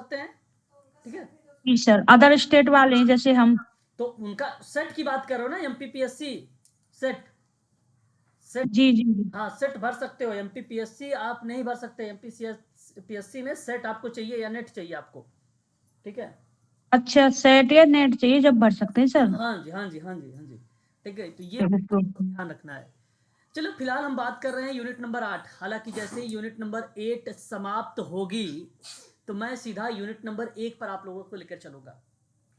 सकते हैं, ठीक है। जी सर, अदर स्टेट वाले हैं जैसे हम, तो उनका सेट की बात कर रहे हो ना, एमपीपीएससी सेट, सेट, जी जी जी। हाँ सेट भर सकते हो। एमपीपीएससी आप नहीं भर सकते, एमपीपीएससी में सेट आपको चाहिए या नेट चाहिए आपको, ठीक है। अच्छा, सेट या नेट चाहिए जब भर सकते हैं सर। हाँ जी हाँ जी हाँ जी हाँ जी, ठीक है, तो ये तो ध्यान रखना है। चलो फिलहाल हम बात कर रहे हैं यूनिट नंबर 8। हालांकि जैसे ही यूनिट नंबर 8 समाप्त होगी तो मैं सीधा यूनिट नंबर 1 पर आप लोगों को लेकर चलूंगा,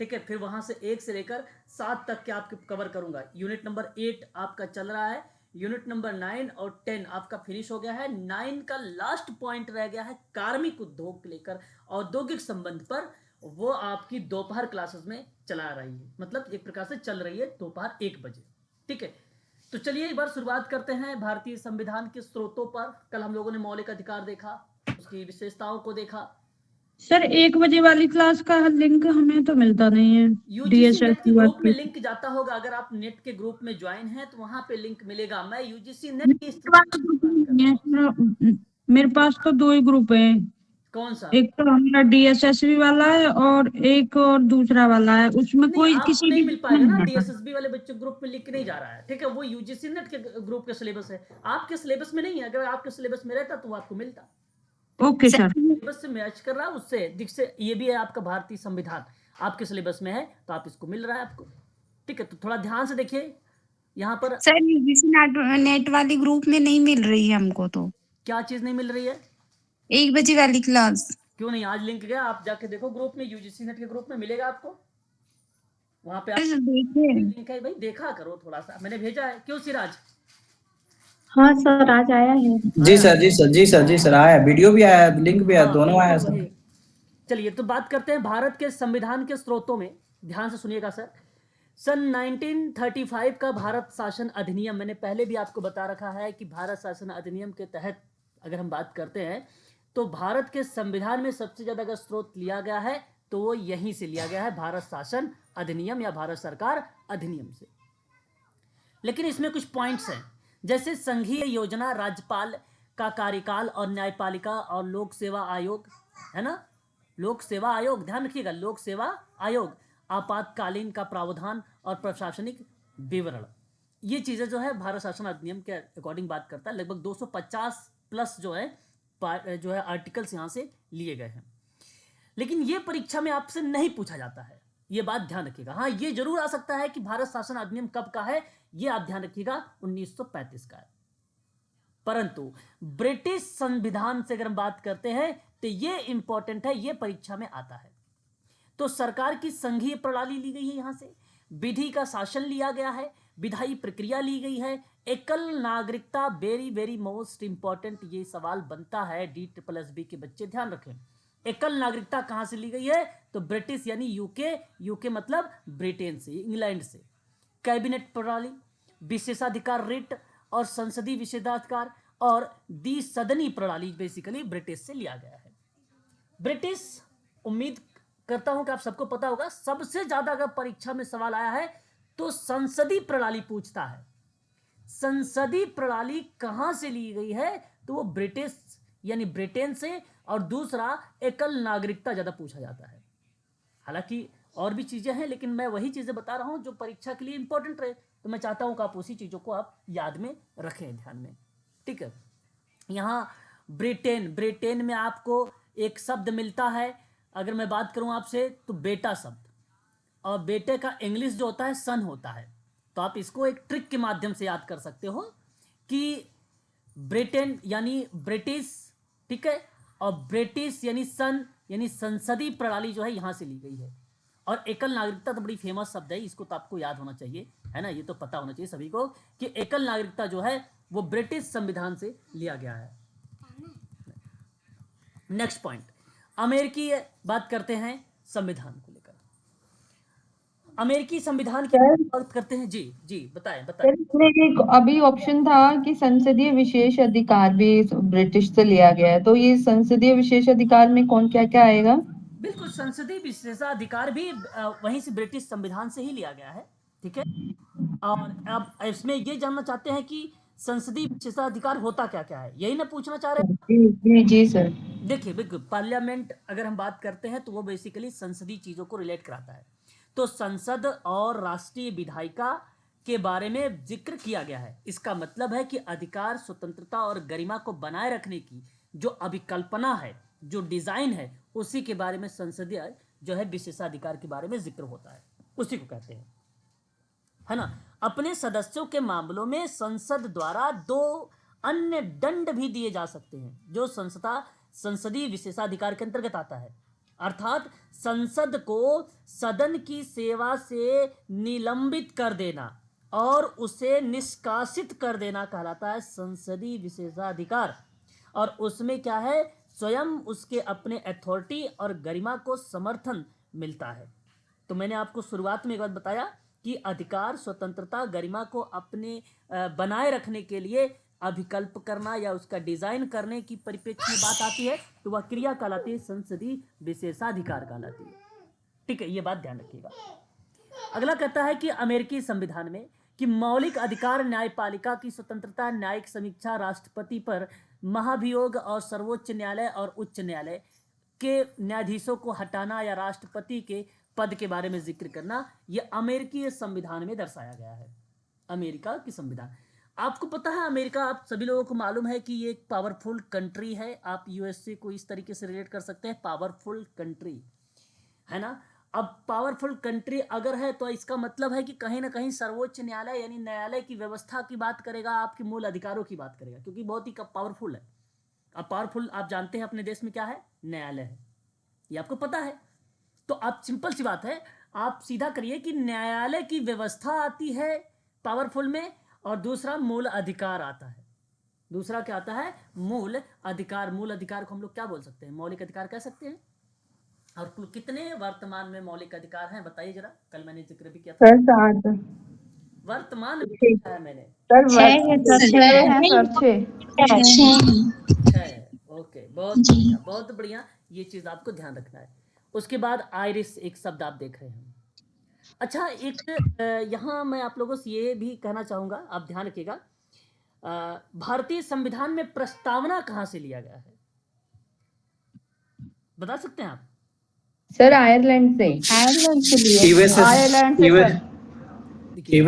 ठीक है। फिर वहां से 1 से लेकर 7 तक के आपके कवर करूंगा। यूनिट नंबर 8 आपका चल रहा है, यूनिट नंबर 9 और 10 आपका फिनिश हो गया है। 9 का लास्ट पॉइंट रह गया है कार्मिक उद्योग को लेकर, औद्योगिक संबंध पर। वो आपकी दोपहर क्लासेस में चला रही है, मतलब एक प्रकार से चल रही है दोपहर 1 बजे, ठीक है। तो चलिए एक बार शुरुआत करते हैं भारतीय संविधान के स्रोतों पर। कल हम लोगों ने मौलिक अधिकार देखा, उसकी विशेषताओं को देखा। सर 1 बजे वाली क्लास का लिंक हमें तो मिलता नहीं है। यूजीसी डीएसएस नेट के ग्रुप में की लिंक जाता होगा, अगर आप नेट के ग्रुप में ज्वाइन हैं तो वहां पे लिंक मिलेगा। मैं यूजीसी नेट की बात कर रहा हूँ। मेरे पास तो 2 ही ग्रुप है। कौन सा? एक तो हमारा डीएसएसबी वाला है और एक और दूसरा वाला है, उसमें नहीं, कोई आपको किसी नहीं भी मिल ग्रुप में पाएगा ना, नहीं आता। डीएसएसबी वाले बच्चों ग्रुप में लिंक नहीं जा रहा है, ठीक है। वो यूजीसी नेट के ग्रुप के सिलेबस है, आपके सिलेबस में नहीं है। अगर आपके सिलेबस में रहता तो वो आपको मिलता। Okay sir. सिलेबस से मैच कर रहा है उससे जिससे ये भी है आपका भारतीय संविधान आपके सिलेबस में है, तो आप इसको मिल रहा है आपको, ठीक है। तो थोड़ा ध्यान से देखिए यहाँ पर। सर यूजीसी नेट वाली ग्रुप में नहीं मिल रही है हमको तो। क्या चीज नहीं मिल रही है? 1 बजे वाली क्लास। क्यों नहीं? आज लिंक गया, आप जाके देखो ग्रुप में, यूजीसी नेट के ग्रुप में मिलेगा आपको। वहां पे आप देखिए। लिंक है भाई, देखा करो थोड़ा सा, मैंने भेजा है। क्यों सिराज? हाँ सर, आज आया है। जी सर जी सर जी सर जी सर, आया, वीडियो भी आया, लिंक भी आया, हाँ दोनों आया तो सर। वही। चलिए तो बात करते हैं भारत के संविधान के स्रोतों में। ध्यान से सुनिएगा सर। सन 1935 का भारत शासन अधिनियम, मैंने पहले भी आपको बता रखा है कि भारत शासन अधिनियम के तहत अगर हम बात करते हैं तो भारत के संविधान में सबसे ज्यादा अगर स्रोत लिया गया है तो वो यहीं से लिया गया है, भारत शासन अधिनियम या भारत सरकार अधिनियम से। लेकिन इसमें कुछ पॉइंट्स हैं, जैसे संघीय योजना, राज्यपाल का कार्यकाल और न्यायपालिका और लोक सेवा आयोग, है ना, लोक सेवा आयोग, ध्यान रखिएगा, लोक सेवा आयोग, आपातकालीन का प्रावधान और प्रशासनिक विवरण। ये चीजें जो है भारत शासन अधिनियम के अकॉर्डिंग बात करता है। लगभग 250 प्लस जो है आर्टिकल्स यहाँ से लिए गए हैं। लेकिन ये परीक्षा में आपसे नहीं पूछा जाता है, ये बात ध्यान रखिएगा। हाँ, ये जरूर आ सकता है कि भारत शासन अधिनियम कब का है, ये आप ध्यान रखिएगा, 1935 का है। परंतु ब्रिटिश संविधान से अगर हम बात करते हैं तो ये इंपॉर्टेंट है, ये परीक्षा में आता है। तो सरकार की संघीय प्रणाली ली गई है, यहां से विधि का शासन लिया गया है, विधायी प्रक्रिया ली गई है, एकल नागरिकता, वेरी वेरी मोस्ट इंपॉर्टेंट ये सवाल बनता है DSSB के बच्चे, ध्यान रखें। एकल नागरिकता कहां से ली गई है? तो ब्रिटिश यानी यूके, यूके मतलब ब्रिटेन से, इंग्लैंड से। कैबिनेट प्रणाली, विशेषाधिकार रिट और संसदीय विशेषाधिकार और द्विसदनी प्रणाली बेसिकली ब्रिटिश से लिया गया है। ब्रिटिश, उम्मीद करता हूं कि आप सबको पता होगा, सबसे ज्यादा अगर परीक्षा में सवाल आया है तो संसदीय प्रणाली पूछता है। संसदीय प्रणाली कहां से ली गई है? तो वो ब्रिटिश यानी ब्रिटेन से, और दूसरा एकल नागरिकता ज्यादा पूछा जाता है। हालांकि और भी चीजें हैं, लेकिन मैं वही चीजें बता रहा हूं जो परीक्षा के लिए इंपॉर्टेंट रहे, तो मैं चाहता हूं कि आप उसी चीजों को आप याद में रखें, ध्यान में, ठीक है। यहां ब्रिटेन, ब्रिटेन में आपको एक शब्द मिलता है, अगर मैं बात करूं आपसे तो बेटा शब्द, और बेटे का इंग्लिश जो होता है सन होता है। तो आप इसको एक ट्रिक के माध्यम से याद कर सकते हो कि ब्रिटेन यानी ब्रिटिश, ठीक है, और ब्रिटिश यानी सन, यानी संसदीय प्रणाली जो है यहां से ली गई है। और एकल नागरिकता तो बड़ी फेमस शब्द है, इसको तो आपको याद होना चाहिए, है ना, ये तो पता होना चाहिए सभी को कि एकल नागरिकता जो है वो ब्रिटिश संविधान से लिया गया है। नेक्स्ट पॉइंट, अमेरिकी बात करते हैं संविधान को लेकर। अमेरिकी संविधान की बात करते हैं। जी जी, बताएं बताएं। इसमें एक अभी ऑप्शन था कि संसदीय विशेष अधिकार भी ब्रिटिश से लिया गया है, तो ये संसदीय विशेष अधिकार में कौन क्या क्या आएगा? बिल्कुल, संसदीय विशेषाधिकार भी वहीं से ब्रिटिश संविधान से ही लिया गया है, ठीक है। और अब इसमें ये जानना चाहते हैं कि संसदीय विशेषाधिकार होता क्या क्या है, यही ना पूछना चाह रहे हैं? जी जी जी सर। देखिए बिल्कुल, पार्लियामेंट अगर हम बात करते हैं तो वो बेसिकली संसदीय चीज़ों को रिलेट कराता है। तो संसद और राष्ट्रीय विधायिका के बारे में जिक्र किया गया है। इसका मतलब है कि अधिकार, स्वतंत्रता और गरिमा को बनाए रखने की जो अभिकल्पना है, जो डिज़ाइन है, उसी के बारे में संसदीय जो है विशेषाधिकार के बारे में जिक्र होता है, उसी को कहते हैं, है ना। अपने सदस्यों के मामलों में संसद द्वारा दो अन्य दंड भी दिए जा सकते हैं, जो संसदीय विशेषाधिकार के अंतर्गत आता है। अर्थात संसद को सदन की सेवा से निलंबित कर देना और उसे निष्कासित कर देना कहलाता है संसदीय विशेषाधिकार। और उसमें क्या है, स्वयं उसके अपने अथॉरिटी और गरिमा को समर्थन मिलता है। तो मैंने आपको शुरुआत में एक बात बताया कि अधिकार, स्वतंत्रता, गरिमा को अपने बनाए रखने के लिए अभिकल्प करना या उसका डिजाइन करने की परिप्रेक्ष्य में बात आती है तो वह क्रिया कहलाती है संसदीय विशेषाधिकार कहलाती है। ठीक है, ये बात ध्यान रखिएगा। अगला कहता है कि अमेरिकी संविधान में कि मौलिक अधिकार, न्यायपालिका की स्वतंत्रता, न्यायिक समीक्षा, राष्ट्रपति पर महाभियोग और सर्वोच्च न्यायालय और उच्च न्यायालय के न्यायाधीशों को हटाना या राष्ट्रपति के पद के बारे में जिक्र करना, यह अमेरिकी संविधान में दर्शाया गया है। अमेरिका की संविधान, आपको पता है अमेरिका, आप सभी लोगों को मालूम है कि ये एक पावरफुल कंट्री है। आप यूएसए को इस तरीके से रिलेट कर सकते हैं, पावरफुल कंट्री, है ना। अब पावरफुल कंट्री अगर है तो इसका मतलब है कि कहीं ना कहीं सर्वोच्च न्यायालय यानी न्यायालय की व्यवस्था की बात करेगा, आपके मूल अधिकारों की बात करेगा, क्योंकि बहुत ही पावरफुल है। अब पावरफुल आप जानते हैं अपने देश में क्या है, न्यायालय है, ये आपको पता है। तो आप सिंपल सी बात है, आप सीधा करिए कि न्यायालय की व्यवस्था आती है पावरफुल में, और दूसरा मूल अधिकार आता है। दूसरा क्या आता है, मूल अधिकार। मूल अधिकार को हम लोग क्या बोल सकते हैं, मौलिक अधिकार कह सकते हैं। और कुल कितने वर्तमान में मौलिक अधिकार हैं बताइए जरा, कल मैंने जिक्र भी किया था। सर 7। वर्तमान में बताया मैंने, सर ओके, बहुत बढ़िया, बहुत बढ़िया, ये चीज आपको ध्यान रखना है। उसके बाद आयरिस एक शब्द आप देख रहे हैं। अच्छा, एक यहाँ मैं आप लोगों से ये भी कहना चाहूंगा, आप ध्यान रखिएगा, भारतीय संविधान में प्रस्तावना कहाँ से लिया गया है, बता सकते हैं आप? सर आयरलैंड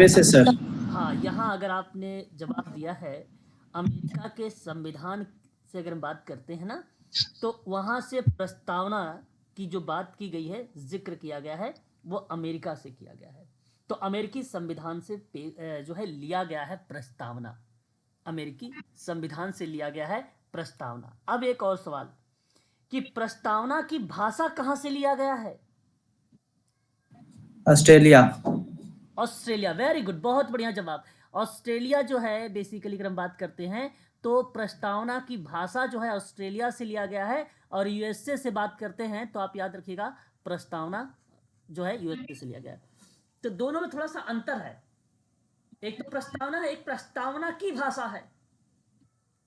से सर। हाँ, यहाँ अगर आपने जवाब दिया है अमेरिका के संविधान से, अगर हम बात करते हैं ना, तो वहाँ से प्रस्तावना की जो बात की गई है, जिक्र किया गया है, वो अमेरिका से किया गया है। तो अमेरिकी संविधान से जो है लिया गया है प्रस्तावना, अमेरिकी संविधान से लिया गया है प्रस्तावना। अब एक और सवाल कि प्रस्तावना की भाषा कहाँ से लिया गया है? ऑस्ट्रेलिया। ऑस्ट्रेलिया, वेरी गुड, बहुत बढ़िया जवाब। ऑस्ट्रेलिया जो है बेसिकली अगर हम बात करते हैं तो प्रस्तावना की भाषा जो है ऑस्ट्रेलिया से लिया गया है। और यूएसए से बात करते हैं तो आप याद रखिएगा प्रस्तावना जो है यूएसए से लिया गया है। तो दोनों में थोड़ा सा अंतर है, एक तो प्रस्तावना है, एक प्रस्तावना की भाषा है,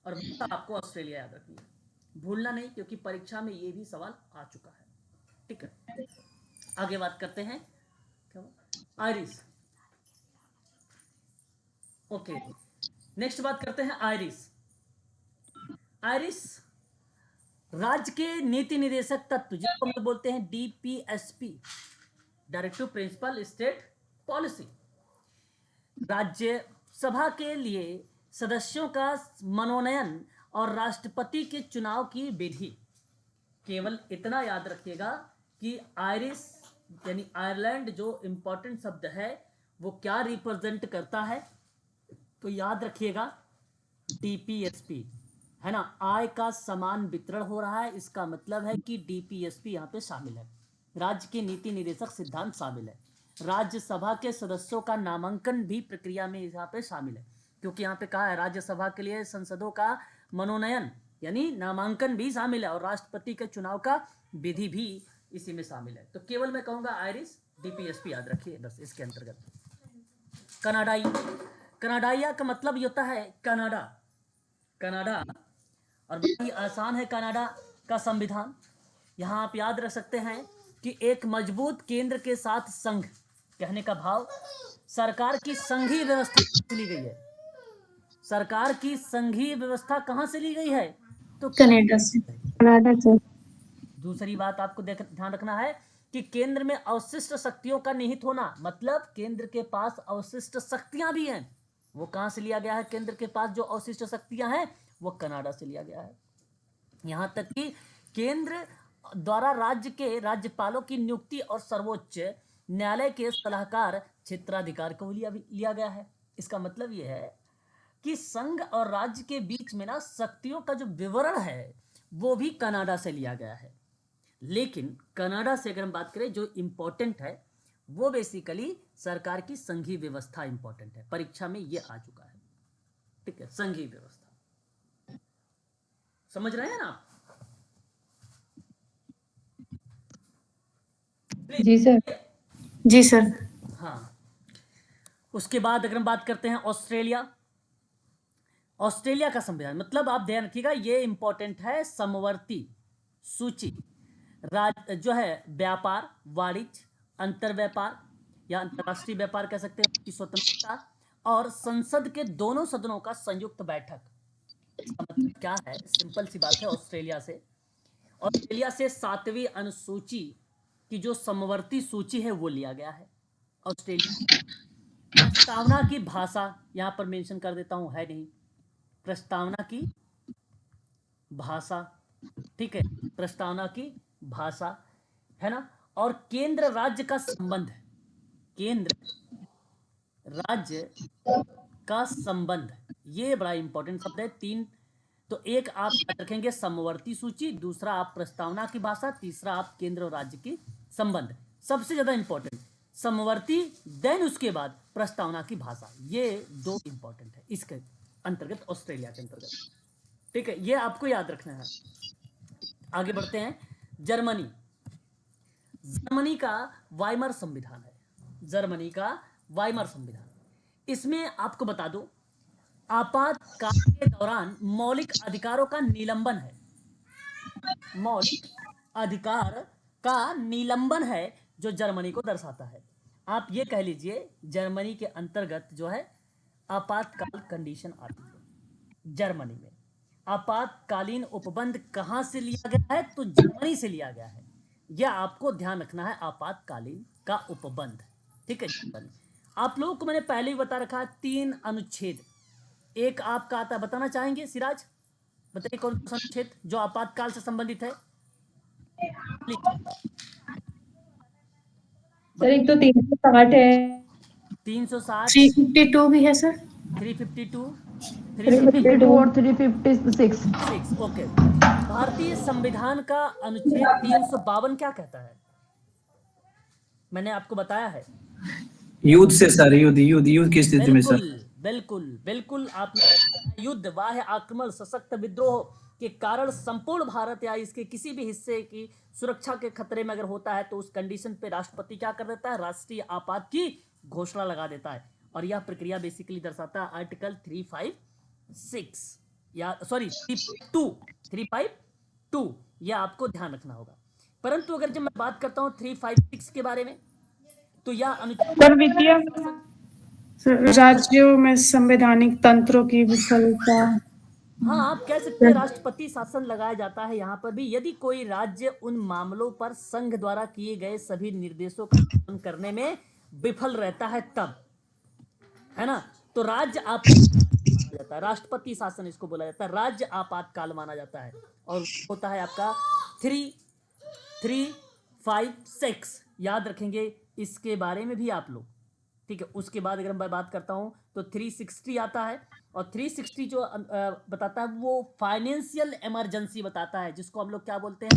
और भाषा आपको ऑस्ट्रेलिया याद रखनी है, भूलना नहीं, क्योंकि परीक्षा में ये भी सवाल आ चुका है। ठीक है, आगे बात करते हैं क्या, आयरिस। ओके, नेक्स्ट बात करते हैं आयरिस। आयरिस राज्य के नीति निदेशक तत्व, जिसको हम बोलते हैं DPSP, directive principle state policy. Rajya Sabha के लिए सदस्यों का मनोनयन और राष्ट्रपति के चुनाव की विधि। केवल इतना याद रखिएगा कि आयरिस यानी आयरलैंड जो इंपॉर्टेंट शब्द है वो क्या रिप्रेजेंट करता है, तो याद रखिएगा डीपीएसपी, है ना। आय का समान वितरण हो रहा है, इसका मतलब है कि डीपीएसपी यहाँ पे शामिल है, राज्य के नीति निदेशक सिद्धांत शामिल है, राज्यसभा के सदस्यों का नामांकन भी प्रक्रिया में यहाँ पे शामिल है, क्योंकि यहाँ पे कहा है राज्यसभा के लिए संसदों का मनोनयन यानी नामांकन भी शामिल है, और राष्ट्रपति के चुनाव का विधि भी इसी में शामिल है। तो केवल मैं कहूँगा आयरिस, डीपीएसपी याद रखिए बस इसके अंतर्गत। कनाडाई, कनाडाइया का मतलब ये होता है कनाडा, कनाडा, और बहुत ही आसान है कनाडा का संविधान। यहाँ आप याद रख सकते हैं कि एक मजबूत केंद्र के साथ संघ, कहने का भाव सरकार की संघीय व्यवस्था ली गई है। सरकार की संघीय व्यवस्था कहाँ से ली गई है? तो कनाडा से। कनाडा से। दूसरी बात आपको ध्यान रखना है कि केंद्र में अवशिष्ट शक्तियों का निहित होना, मतलब केंद्र के पास अवशिष्ट शक्तियां भी हैं। वो कहां से लिया गया है? केंद्र के पास जो अवशिष्ट शक्तियां हैं वो कनाडा से लिया गया है। यहां तक कि केंद्र द्वारा राज्य के राज्यपालों की नियुक्ति और सर्वोच्च न्यायालय के सलाहकार क्षेत्राधिकार को लिया गया है। इसका मतलब यह है कि संघ और राज्य के बीच में ना शक्तियों का जो विवरण है वो भी कनाडा से लिया गया है। लेकिन कनाडा से अगर हम बात करें, जो इंपॉर्टेंट है वो बेसिकली सरकार की संघीय व्यवस्था इंपॉर्टेंट है। परीक्षा में ये आ चुका है, ठीक है, संघीय व्यवस्था। समझ रहे हैं ना आप? जी सर। जी सर। हाँ, उसके बाद अगर हम बात करते हैं ऑस्ट्रेलिया। ऑस्ट्रेलिया का संविधान, मतलब आप ध्यान रखिएगा ये इंपॉर्टेंट है, समवर्ती सूची जो है व्यापार, वाणिज्य, अंतर व्यापार या अंतरराष्ट्रीय व्यापार कह सकते हैं, की स्वतंत्रता और संसद के दोनों सदनों का संयुक्त बैठक। इसका मतलब क्या है? सिंपल सी बात है, ऑस्ट्रेलिया से 7वीं अनुसूची की जो समवर्ती सूची है वो लिया गया है ऑस्ट्रेलिया। प्रस्तावना की भाषा यहां पर मेंशन कर देता हूं, है नहीं, प्रस्तावना की भाषा, ठीक है, प्रस्तावना की भाषा है ना। और केंद्र राज्य का संबंध, केंद्र राज्य का संबंध, ये बड़ा इंपॉर्टेंट शब्द है। 3 तो एक आप याद रखेंगे समवर्ती सूची, दूसरा आप प्रस्तावना की भाषा, तीसरा आप केंद्र और राज्य की संबंध। सबसे ज्यादा इंपॉर्टेंट समवर्ती, देन उसके बाद प्रस्तावना की भाषा, ये 2 इंपॉर्टेंट है इसके अंतर्गत, ऑस्ट्रेलिया के अंतर्गत, ठीक है, ये आपको याद रखना है। आगे बढ़ते हैं, जर्मनी। जर्मनी का वाइमर संविधान है, जर्मनी का वाइमर संविधान। इसमें आपको बता दूं, आपातकाल के दौरान मौलिक अधिकारों का निलंबन है, मौलिक अधिकार का निलंबन है जो जर्मनी को दर्शाता है। आप ये कह लीजिए जर्मनी के अंतर्गत जो है आपातकाल कंडीशन आती है। जर्मनी में आपातकालीन उपबंध कहां से लिया गया है? तो जर्मनी से लिया गया है। यह आपको ध्यान रखना है, आपातकालीन का उपबंध, ठीक है। जर्मनी, आप लोगों को मैंने पहले ही बता रखा 3 अनुच्छेद। एक आपका आता, बताना चाहेंगे सिराज, बताइए कौन सा अनुच्छेद जो आपातकाल से संबंधित है? सर एक तो 360 है, 360, 352 भी है सर। 352, 352 और 356। ओके। भारतीय संविधान का अनुच्छेद 352 क्या कहता है? मैंने आपको बताया है, युद्ध से सर, युद्ध की स्थिति में सर। बिल्कुल बिल्कुल आपने युद्ध, बाह्य आक्रमण, सशक्त विद्रोह के कारण संपूर्ण भारत या इसके किसी भी हिस्से की सुरक्षा के खतरे में अगर होता है तो उस कंडीशन पे राष्ट्रपति क्या कर देता है? राष्ट्रीय आपात की घोषणा लगा देता है। और यह प्रक्रिया बेसिकली दर्शाता है आर्टिकल 356 या सॉरी 352, यह आपको ध्यान रखना होगा। परंतु अगर जब मैं बात करता हूं 356 के बारे में, तो यह सर वित्तीय राज्यों में संवैधानिक तंत्रों की विफलता। हाँ, आप कह सकते हैं राष्ट्रपति शासन लगाया जाता है यहाँ पर भी, यदि कोई राज्य उन मामलों पर संघ द्वारा किए गए सभी निर्देशों का पालन करने में विफल रहता है तब, है ना, तो राज्य माना जाता है, राष्ट्रपति शासन इसको बोला जाता है, राज्य आपातकाल माना जाता है। और होता है आपका 356, याद रखेंगे इसके बारे में भी आप लोग, ठीक है। उसके बाद अगर मैं बात करता हूं तो 360 आता है, और 360 जो बताता है वो फाइनेंशियल इमरजेंसी बताता है, जिसको हम लोग क्या बोलते हैं?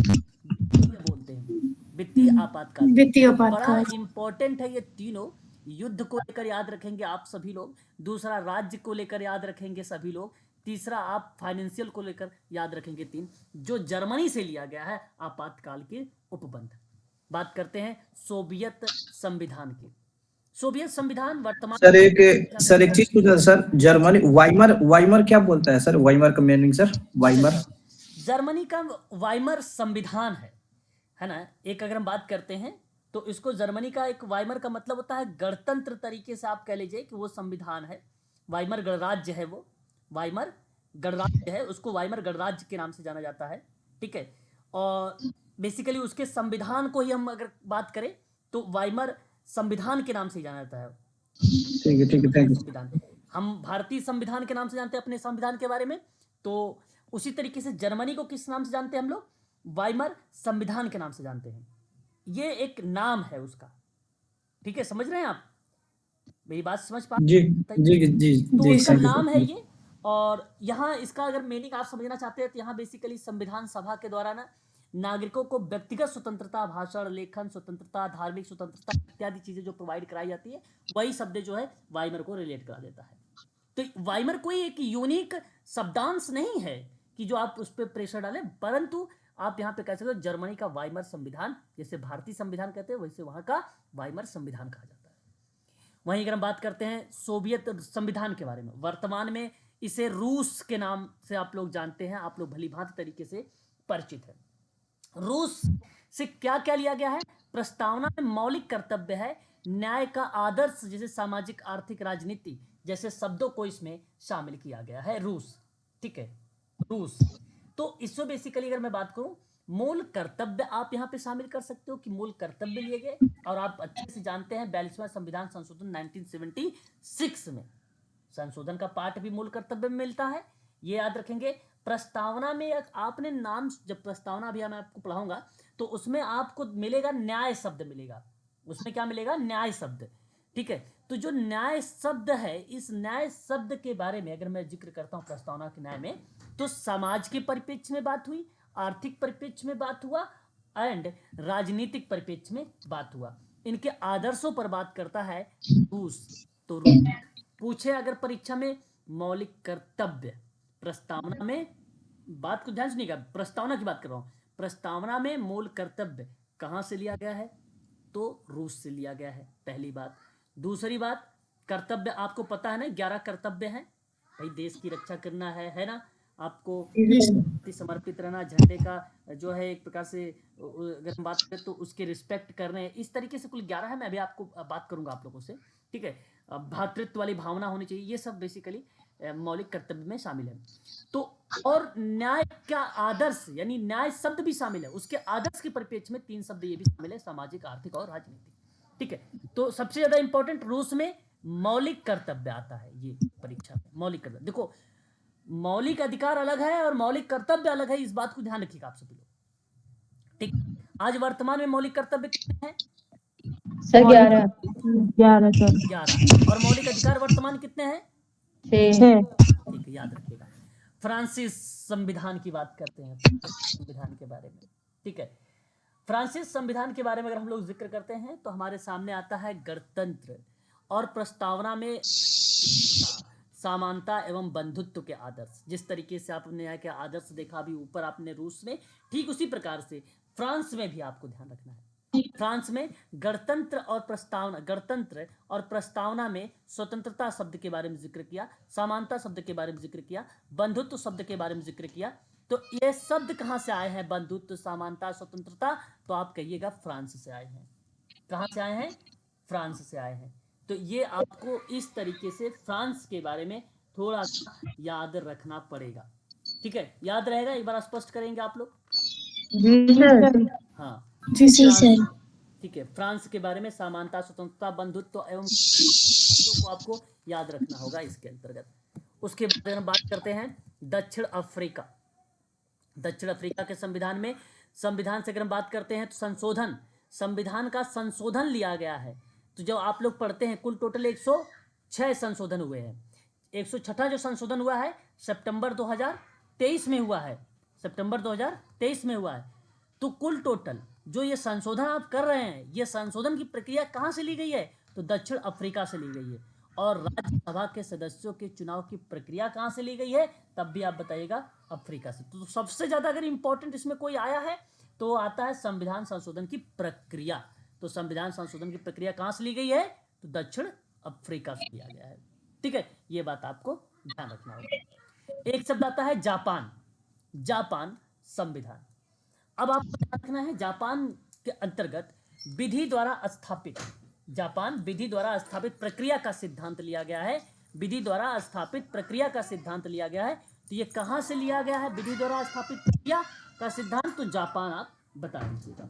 वित्तीय आपातकाल। वित्तीय बड़ा आपातकाल। इंपॉर्टेंट है ये तीनों। युद्ध को लेकर याद रखेंगे आप सभी लोग, दूसरा राज्य को लेकर याद रखेंगे सभी लोग, तीसरा आप फाइनेंशियल को लेकर याद रखेंगे 3, जो जर्मनी से लिया गया है आपातकाल के उपबंध। बात करते हैं सोवियत संविधान की। सोवियत संविधान वर्तमान सर एक चीज पूछा सर, जर्मनी वाइमर क्या बोलता है सर? वाइमर का मीनिंग सर, वाइमर? जर्मनी का वाइमर संविधान है ना। एक अगर हम बात करते हैं तो इसको जर्मनी का एक वाइमर का मतलब होता है गणतंत्र, तरीके से आप कह लीजिए कि वो संविधान है। वाइमर गणराज्य है वो, वाइमर गणराज्य है उसको वाइमर गणराज्य के नाम से जाना जाता है, ठीक है। और बेसिकली उसके संविधान को ही हम अगर बात करें तो वाइमर संविधान के नाम से ही जाना जाता है। ठीक है, थैंक यू। संविधान, हम भारतीय संविधान के नाम से जानते हैं अपने संविधान के बारे में, तो उसी तरीके से जर्मनी को किस नाम से जानते हैं हम लोग? वाइमर संविधान के नाम से जानते हैं। ये एक नाम है उसका, ठीक है, समझ रहे हैं आप मेरी बात? समझ पा जी जी जी तो जी उसका सर। नाम है ये। और यहाँ इसका अगर मीनिंग आप समझना चाहते हैं तो यहाँ बेसिकली संविधान सभा के द्वारा ना नागरिकों को व्यक्तिगत स्वतंत्रता, भाषण, लेखन स्वतंत्रता, धार्मिक स्वतंत्रता इत्यादि चीजें जो प्रोवाइड कराई जाती है, वही शब्द जो है वाइमर को रिलेट करा देता है। तो वाइमर कोई एक यूनिक शब्दांश नहीं है कि जो आप उस पर प्रेशर डालें, परंतु आप यहाँ पे कह सकते हो जर्मनी का वाइमर संविधान, जैसे भारतीय संविधान कहते हैं वैसे वहां का वाइमर संविधान कहा जाता है। वहीं अगर हम बात करते हैं सोवियत संविधान के बारे में, वर्तमान में इसे रूस के नाम से आप लोग जानते हैं, आप लोग भली भांति तरीके से परिचित है। रूस से क्या क्या लिया गया है? प्रस्तावना में मौलिक कर्तव्य है, न्याय का आदर्श, जैसे सामाजिक, आर्थिक, राजनीति जैसे शब्दों को इसमें शामिल किया गया है रूस, ठीक है, रूस। तो इसमें बेसिकली अगर मैं बात करूं मूल कर्तव्य आप यहाँ पे शामिल कर सकते हो कि मूल कर्तव्य लिए गए, और आप अच्छे से जानते हैं 42वां संविधान संशोधन 1976 में संशोधन का पाठ भी मूल कर्तव्य में मिलता है, ये याद रखेंगे। प्रस्तावना में आपने नाम, जब प्रस्तावना भी मैं आपको पढ़ाऊंगा तो उसमें आपको मिलेगा न्याय शब्द मिलेगा, उसमें क्या मिलेगा? न्याय शब्द, ठीक है। तो जो न्याय शब्द है, इस न्याय शब्द के बारे में अगर मैं जिक्र करता हूं प्रस्तावना के न्याय में, तो समाज के परिप्रेक्ष्य में बात हुई, आर्थिक परिप्रेक्ष्य में बात हुआ एंड राजनीतिक परिप्रेक्ष्य में बात हुआ। इनके आदर्शों पर बात करता है रूस। तो रूस पूछे अगर परीक्षा में मौलिक कर्तव्य, प्रस्तावना में, बात को ध्यान सुनिएगा, प्रस्तावना की बात कर रहा हूं, प्रस्तावना में मूल कर्तव्य कहां से लिया गया है? तो रूस से लिया गया है, पहली बात। दूसरी बात, कर्तव्य आपको पता है ना, 11 कर्तव्य हैं भाई, देश की रक्षा करना है ना, आपको समर्पित रहना, झंडे का जो है एक प्रकार से अगर हम बात करें तो उसके रिस्पेक्ट करने, इस तरीके से कुल 11 है, मैं अभी आपको बात करूंगा आप लोगों से, ठीक है। भ्रातृत्व वाली भावना होनी चाहिए, ये सब बेसिकली मौलिक कर्तव्य में शामिल है। तो और न्याय का आदर्श, यानी न्याय शब्द भी शामिल है, उसके आदर्श के परिप्रेक्ष्य में 3 शब्द ये भी शामिल है, सामाजिक, आर्थिक और राजनीतिक, ठीक है। तो सबसे ज्यादा इंपॉर्टेंट रूस में मौलिक कर्तव्य आता है, ये परीक्षा में मौलिक कर्तव्य। देखो मौलिक अधिकार अलग है और मौलिक कर्तव्य अलग है, इस बात को ध्यान रखिएगा आप सभी लोग, ठीक। आज वर्तमान में मौलिक कर्तव्य कितने हैं? Sir 11 sir. 11। और मौलिक अधिकार वर्तमान कितने हैं? 6। ठीक है, याद रखिएगा। फ्रांसिस संविधान की बात करते हैं, संविधान के बारे में, ठीक है। फ्रांसिस संविधान के बारे में अगर हम लोग जिक्र करते हैं तो हमारे सामने आता है गणतंत्र, और प्रस्तावना में समानता एवं बंधुत्व के आदर्श। जिस तरीके से आपने न्याय के आदर्श देखा अभी ऊपर आपने रूस में, ठीक उसी प्रकार से फ्रांस में भी आपको ध्यान रखना है। फ्रांस में गणतंत्र और प्रस्तावना, गणतंत्र और प्रस्तावना में स्वतंत्रता शब्द के बारे में जिक्र किया, समानता शब्द के बारे में जिक्र किया, बंधुत्व शब्द के बारे में जिक्र किया। तो ये शब्द कहां से आए हैं? बंधुत्व, समानता, स्वतंत्रता, तो आप कहिएगा फ्रांस से आए हैं। कहां से आए हैं? फ्रांस से आए हैं। तो ये आपको इस तरीके से फ्रांस के बारे में थोड़ा सा याद रखना पड़ेगा, ठीक है। याद रहेगा? एक बार स्पष्ट करेंगे आप लोग? हाँ जी सर। ठीक है, फ्रांस के बारे में समानता, स्वतंत्रता, बंधुत्व एवं शब्दों को आपको याद रखना होगा इसके अंतर्गत। उसके बाद हम बात करते हैं दक्षिण अफ्रीका। दक्षिण अफ्रीका के संविधान में, संविधान से अगर हम बात करते हैं तो संशोधन, संविधान का संशोधन लिया गया है। तो जब आप लोग पढ़ते हैं कुल टोटल 106 संशोधन हुए हैं। 106वां जो संशोधन हुआ है सितंबर 2023 में हुआ है, सितंबर 2023 में हुआ है। तो कुल टोटल जो ये संशोधन आप कर रहे हैं, ये संशोधन की प्रक्रिया कहाँ से ली गई है? तो दक्षिण अफ्रीका से ली गई है। और राज्यसभा के सदस्यों के चुनाव की प्रक्रिया कहाँ से ली गई है? तब भी आप बताइएगा अफ्रीका से। तो सबसे ज्यादा अगर इंपॉर्टेंट इसमें कोई आया है तो आता है संविधान संशोधन की प्रक्रिया। तो संविधान संशोधन की प्रक्रिया कहाँ से ली गई है? तो दक्षिण अफ्रीका से लिया गया है, ठीक है। ये बात आपको ध्यान रखना होगा। एक शब्द आता है जापान। जापान संविधान। अब आपको ध्यान रखना है, जापान के अंतर्गत विधि द्वारा स्थापित, जापान विधि द्वारा स्थापित प्रक्रिया का सिद्धांत लिया गया है। विधि द्वारा स्थापित प्रक्रिया का सिद्धांत लिया गया है तो ये कहाँ से लिया गया है विधि द्वारा स्थापित प्रक्रिया का सिद्धांत? तो जापान आप बता दीजिएगा।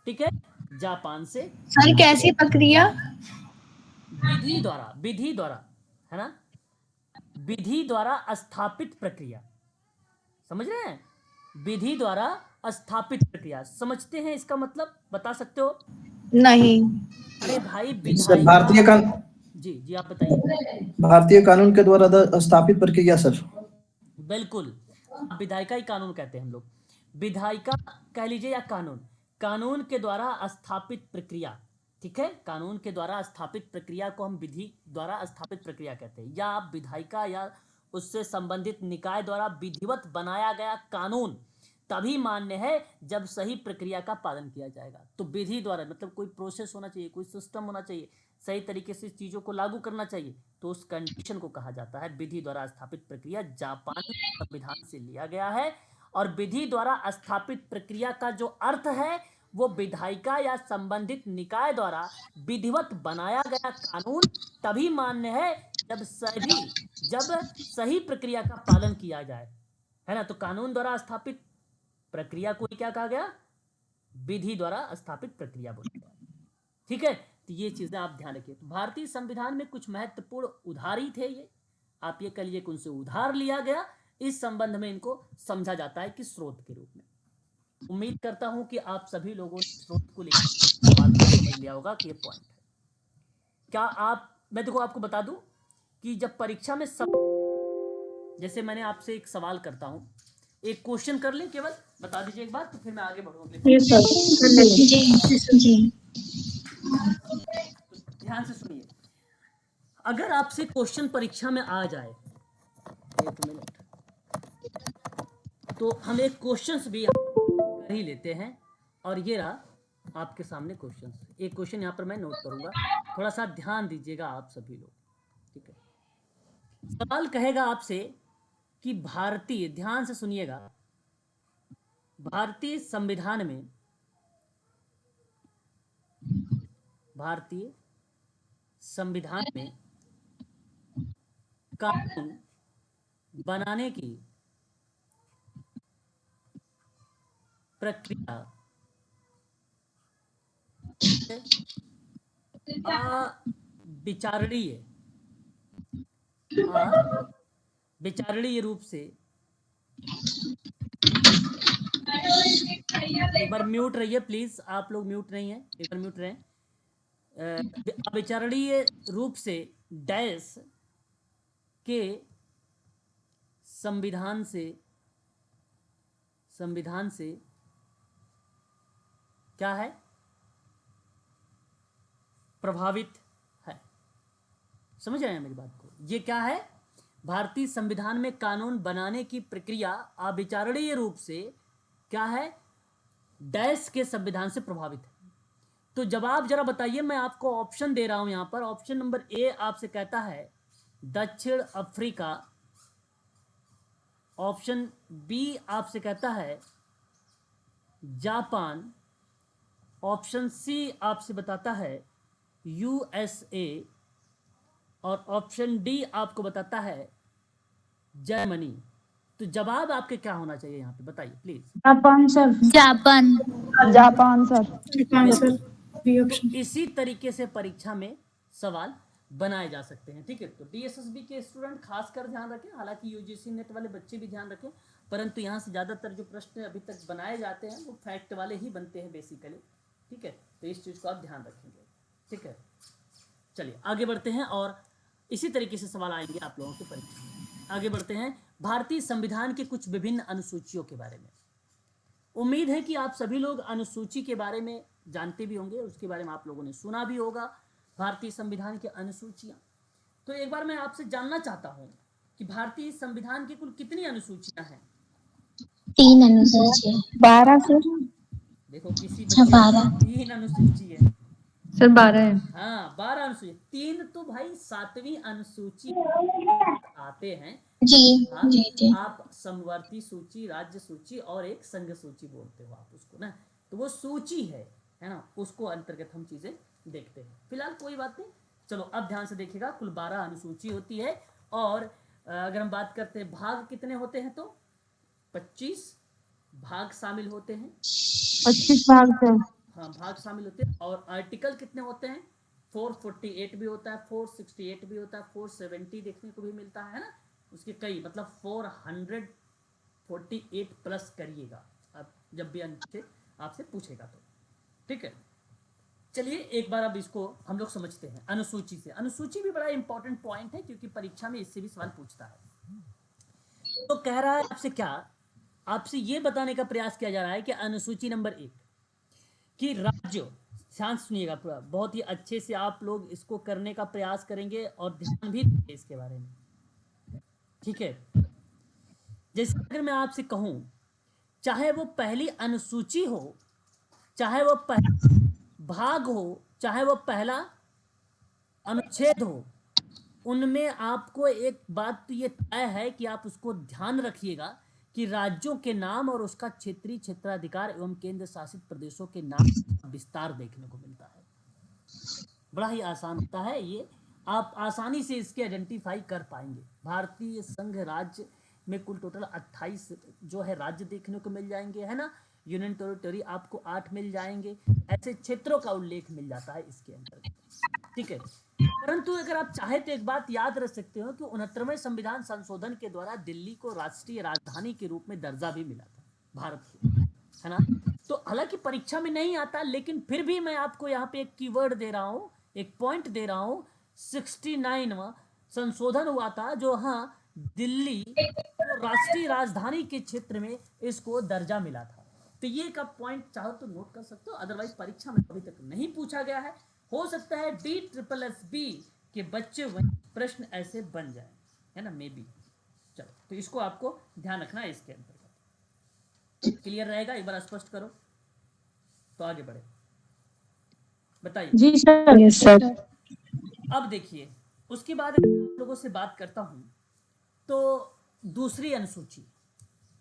ठीक है, जापान से सर कैसी प्रक्रिया? विधि द्वारा है ना, विधि द्वारा स्थापित प्रक्रिया, समझ रहे हैं? विधि द्वारा स्थापित प्रक्रिया समझते हैं इसका मतलब? बता सकते हो? नहीं। अरे भाई सर विधायिका, जी आप बताइए। भारतीय कानून के द्वारा स्थापित प्रक्रिया सर। बिल्कुल, विधायिका ही कानून कहते हैं हम लोग, विधायिका कह लीजिए या कानून, कानून के द्वारा स्थापित प्रक्रिया। ठीक है, कानून के द्वारा स्थापित प्रक्रिया को हम विधि द्वारा स्थापित प्रक्रिया कहते हैं, या आप विधायिका या उससे संबंधित निकाय द्वारा विधिवत बनाया गया कानून तभी मान्य है जब सही प्रक्रिया का पालन किया जाएगा। तो विधि द्वारा मतलब कोई प्रोसेस होना चाहिए, कोई सिस्टम होना चाहिए, सही तरीके से चीजों को लागू करना चाहिए, तो उस कंडीशन को कहा जाता है विधि द्वारा स्थापित प्रक्रिया। जापानी संविधान से लिया गया है, और विधि द्वारा स्थापित प्रक्रिया का जो अर्थ है वो विधायिका या संबंधित निकाय द्वारा विधिवत बनाया गया कानून तभी मान्य है जब सही प्रक्रिया का पालन किया जाए, है ना। तो कानून द्वारा स्थापित प्रक्रिया को क्या कहा गया? विधि द्वारा स्थापित प्रक्रिया बोला गया। ठीक है, तो ये चीजें आप ध्यान रखिए। तो भारतीय संविधान में कुछ महत्वपूर्ण उद्धार ही थे, ये आप ये कह लीजिए कि उनसे उधार लिया गया। इस संबंध में इनको समझा जाता है कि स्रोत के रूप में। उम्मीद करता हूं कि आप सभी लोगों ने स्रोत को लेकर सवाल को समझ लिया होगा कि ये पॉइंट है। क्या मैं देखो आपको बता दूं कि जब परीक्षा में जैसे मैंने आपसे एक सवाल करता हूं, एक क्वेश्चन कर लें, केवल बता दीजिए एक बार, तो फिर मैं आगे बढ़ूंगा। जी। ध्यान से सुनिए, अगर आपसे क्वेश्चन परीक्षा में आ जाए, एक मिनट, तो हम एक क्वेश्चंस भी कर ही लेते हैं। और ये रहा आपके सामने क्वेश्चंस। एक क्वेश्चन यहाँ पर मैं नोट करूंगा, थोड़ा सा ध्यान दीजिएगा आप सभी लोग। ठीक है, सवाल कहेगा आपसे कि भारतीय, ध्यान से सुनिएगा, भारतीय संविधान में कानून बनाने की प्रक्रिया विचारणीय रूप से, एक बार म्यूट रहिए प्लीज, आप लोग म्यूट नहीं है, एक बार म्यूट रहें। अविचारणीय रूप से डैश के संविधान से क्या है? प्रभावित है। समझ रहे हैं मेरी बात को? ये क्या है? भारतीय संविधान में कानून बनाने की प्रक्रिया अविचारणीय रूप से क्या है? डैश के संविधान से प्रभावित है। तो जवाब जरा बताइए, मैं आपको ऑप्शन दे रहा हूं यहां पर। ऑप्शन नंबर ए आपसे कहता है दक्षिण अफ्रीका, ऑप्शन बी आपसे कहता है जापान, ऑप्शन सी आपसे बताता है यूएसए, और ऑप्शन डी आपको बताता है जर्मनी। तो जवाब आपके क्या होना चाहिए यहाँ पे, बताइए please. Japan sir. Japan. Japan sir. Japan sir, B option. तो इसी तरीके से परीक्षा में सवाल बनाए जा सकते हैं। ठीक है, तो डीएसएसबी के स्टूडेंट खासकर ध्यान रखें, हालांकि यूजीसी नेट वाले बच्चे भी ध्यान रखें, परंतु यहाँ से ज़्यादातर जो प्रश्न अभी तक बनाए जाते हैं वो फैक्ट वाले ही बनते हैं बेसिकली। ठीक है, तो इस चीज़ को आप ध्यान रखेंगे। ठीक है, चलिए आगे बढ़ते हैं, और इसी तरीके से सवाल आएंगे आप लोगों के परीक्षा में। आगे बढ़ते हैं भारतीय संविधान के कुछ विभिन्न अनुसूचियों के बारे में। उम्मीद है कि आप सभी लोग अनुसूची के बारे में जानते भी होंगे, उसके बारे में आप लोगों ने सुना भी होगा, भारतीय संविधान की अनुसूचियां। तो एक बार मैं आपसे जानना चाहता हूं कि भारतीय संविधान की कुल कितनी अनुसूचियां हैं? 3 अनुसूची। 12 सर। देखो किसी अच्छा, बच्चे 12। 3 अनुसूची है। सर 12 है। हाँ 12 अनुसूची, 3 तो भाई 7वीं अनुसूची आते हैं। जी हाँ, जी जी। आप समवर्ती सूची, राज्य सूची और एक संघ सूची बोलते हो आप उसको ना, तो वो सूची है ना, उसको अंतर्गत हम चीजें देखते हैं। फिलहाल कोई बात नहीं, चलो अब ध्यान से देखिएगा, कुल 12 अनुसूची होती है। और अगर हम बात करते हैं भाग कितने होते हैं तो 25 भाग शामिल होते हैं। 25 भाग से। हाँ भाग शामिल होते हैं। और आर्टिकल कितने होते हैं 448 भी होता है, 468 भी होता है, 470 देखने को भी मिलता है ना, उसके कई मतलब 448 प्लस करिएगा अब जब भी आपसे पूछेगा तो। ठीक है, चलिए एक बार अब इसको हम लोग समझते हैं अनुसूची से। अनुसूची भी बड़ा इंपॉर्टेंट पॉइंट है क्योंकि परीक्षा में इससे भी सवाल पूछता है। तो कह रहा है आपसे क्या, आपसे ये बताने का प्रयास किया जा रहा है कि अनुसूची नंबर 1 कि राज्य, ध्यान सुनिएगा पूरा, बहुत ही अच्छे से आप लोग इसको करने का प्रयास करेंगे और ध्यान भी देंगे इसके बारे में। ठीक है, जैसे अगर मैं आपसे कहूं चाहे वो पहली अनुसूची हो, चाहे वो पहला भाग हो, चाहे वो पहला अनुच्छेद हो, उनमें आपको एक बात तो ये तय है कि आप उसको ध्यान रखिएगा कि राज्यों के नाम और उसका क्षेत्रीय क्षेत्राधिकार एवं केंद्र शासित प्रदेशों के नाम का विस्तार देखने को मिलता है। बड़ा ही आसान होता है ये, आप आसानी से इसके आइडेंटिफाई कर पाएंगे। भारतीय संघ राज्य में कुल टोटल 28 जो है राज्य देखने को मिल जाएंगे, है ना। यूनियन टेरिटरी आपको 8 मिल जाएंगे। ऐसे क्षेत्रों का उल्लेख मिल जाता है इसके अंदर। ठीक है, परंतु अगर आप चाहे तो एक बात याद रख सकते हो कि 69वें संविधान संशोधन के द्वारा दिल्ली को राष्ट्रीय राजधानी के रूप में दर्जा भी मिला था भारत को, है ना। तो हालांकि परीक्षा में नहीं आता, लेकिन फिर भी मैं आपको यहाँ पे एक कीवर्ड दे रहा हूँ, एक पॉइंट दे रहा हूँ। 69वां संशोधन हुआ था जो, हाँ, दिल्ली को राष्ट्रीय राजधानी के क्षेत्र में इसको दर्जा मिला था। तो ये का पॉइंट चाहो तो नोट कर सकते हो, अदरवाइज परीक्षा में अभी तक नहीं पूछा गया है। हो सकता है DSSB के बच्चे वही प्रश्न ऐसे बन जाए, है ना, मे बी। चलो, तो इसको आपको ध्यान रखना है इसके अंतर्गत। क्लियर रहेगा, एक बार स्पष्ट करो तो आगे बढ़े। बताइए जी सर। Yes sir. अब देखिए, उसके बाद अगर मैं आप लोगों से बात करता हूं तो दूसरी अनुसूची,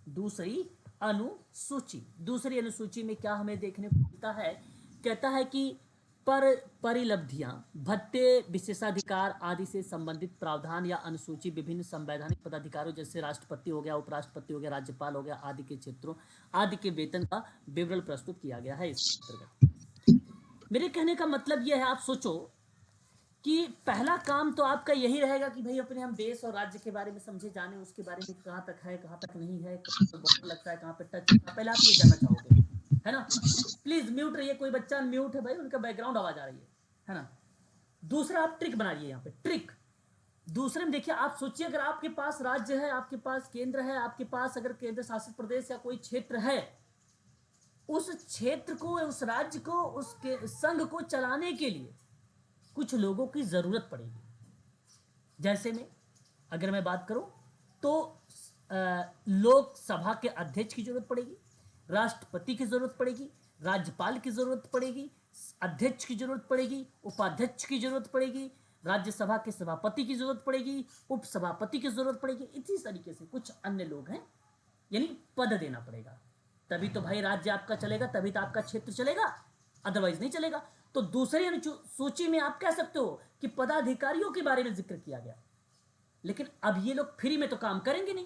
दूसरी अनुसूची में क्या हमें देखने को मिलता है, कहता है कि परिलब्धियां, भत्ते, विशेषाधिकार आदि से संबंधित प्रावधान या अनुसूची विभिन्न संवैधानिक पदाधिकारियों जैसे राष्ट्रपति हो गया, उपराष्ट्रपति हो गया, राज्यपाल हो गया आदि के क्षेत्रों आदि के वेतन का विवरण प्रस्तुत किया गया है इस अंतर्गत। मेरे कहने का मतलब यह है, आप सोचो कि पहला काम तो आपका यही रहेगा कि भाई अपने हम देश और राज्य के बारे में समझे, जाने उसके बारे में कहाँ तक है, कहाँ तक नहीं है, कहाँ पर बॉर्डर लगता है, कहाँ पर टच है, पहले आप ये जानना चाहोगे, है ना। प्लीज म्यूट रहिए, कोई बच्चा म्यूट है भाई, उनका बैकग्राउंड आवाज आ रही है ना। दूसरा आप ट्रिक बनाइए यहाँ पे, ट्रिक। दूसरे में देखिए, आप सोचिए अगर आपके पास राज्य है, आपके पास केंद्र है, आपके पास अगर केंद्र शासित प्रदेश या कोई क्षेत्र है, उस क्षेत्र को, उस राज्य को, उसके संघ को चलाने के लिए कुछ लोगों की जरूरत पड़ेगी। जैसे में अगर मैं बात करूं तो लोकसभा के अध्यक्ष की जरूरत पड़ेगी, राष्ट्रपति की जरूरत पड़ेगी, राज्यपाल की जरूरत पड़ेगी, अध्यक्ष की जरूरत पड़ेगी, उपाध्यक्ष की जरूरत पड़ेगी, राज्यसभा के सभापति की जरूरत पड़ेगी, उपसभापति की जरूरत पड़ेगी। इसी तरीके से कुछ अन्य लोग हैं, यानी पद देना पड़ेगा, तभी तो भाई राज्य आपका चलेगा, तभी तो आपका क्षेत्र चलेगा, अदरवाइज नहीं चलेगा। तो दूसरी अनुसूची में आप कह सकते हो कि पदाधिकारियों के बारे में जिक्र किया गया, लेकिन अब ये लोग फ्री में तो काम करेंगे नहीं।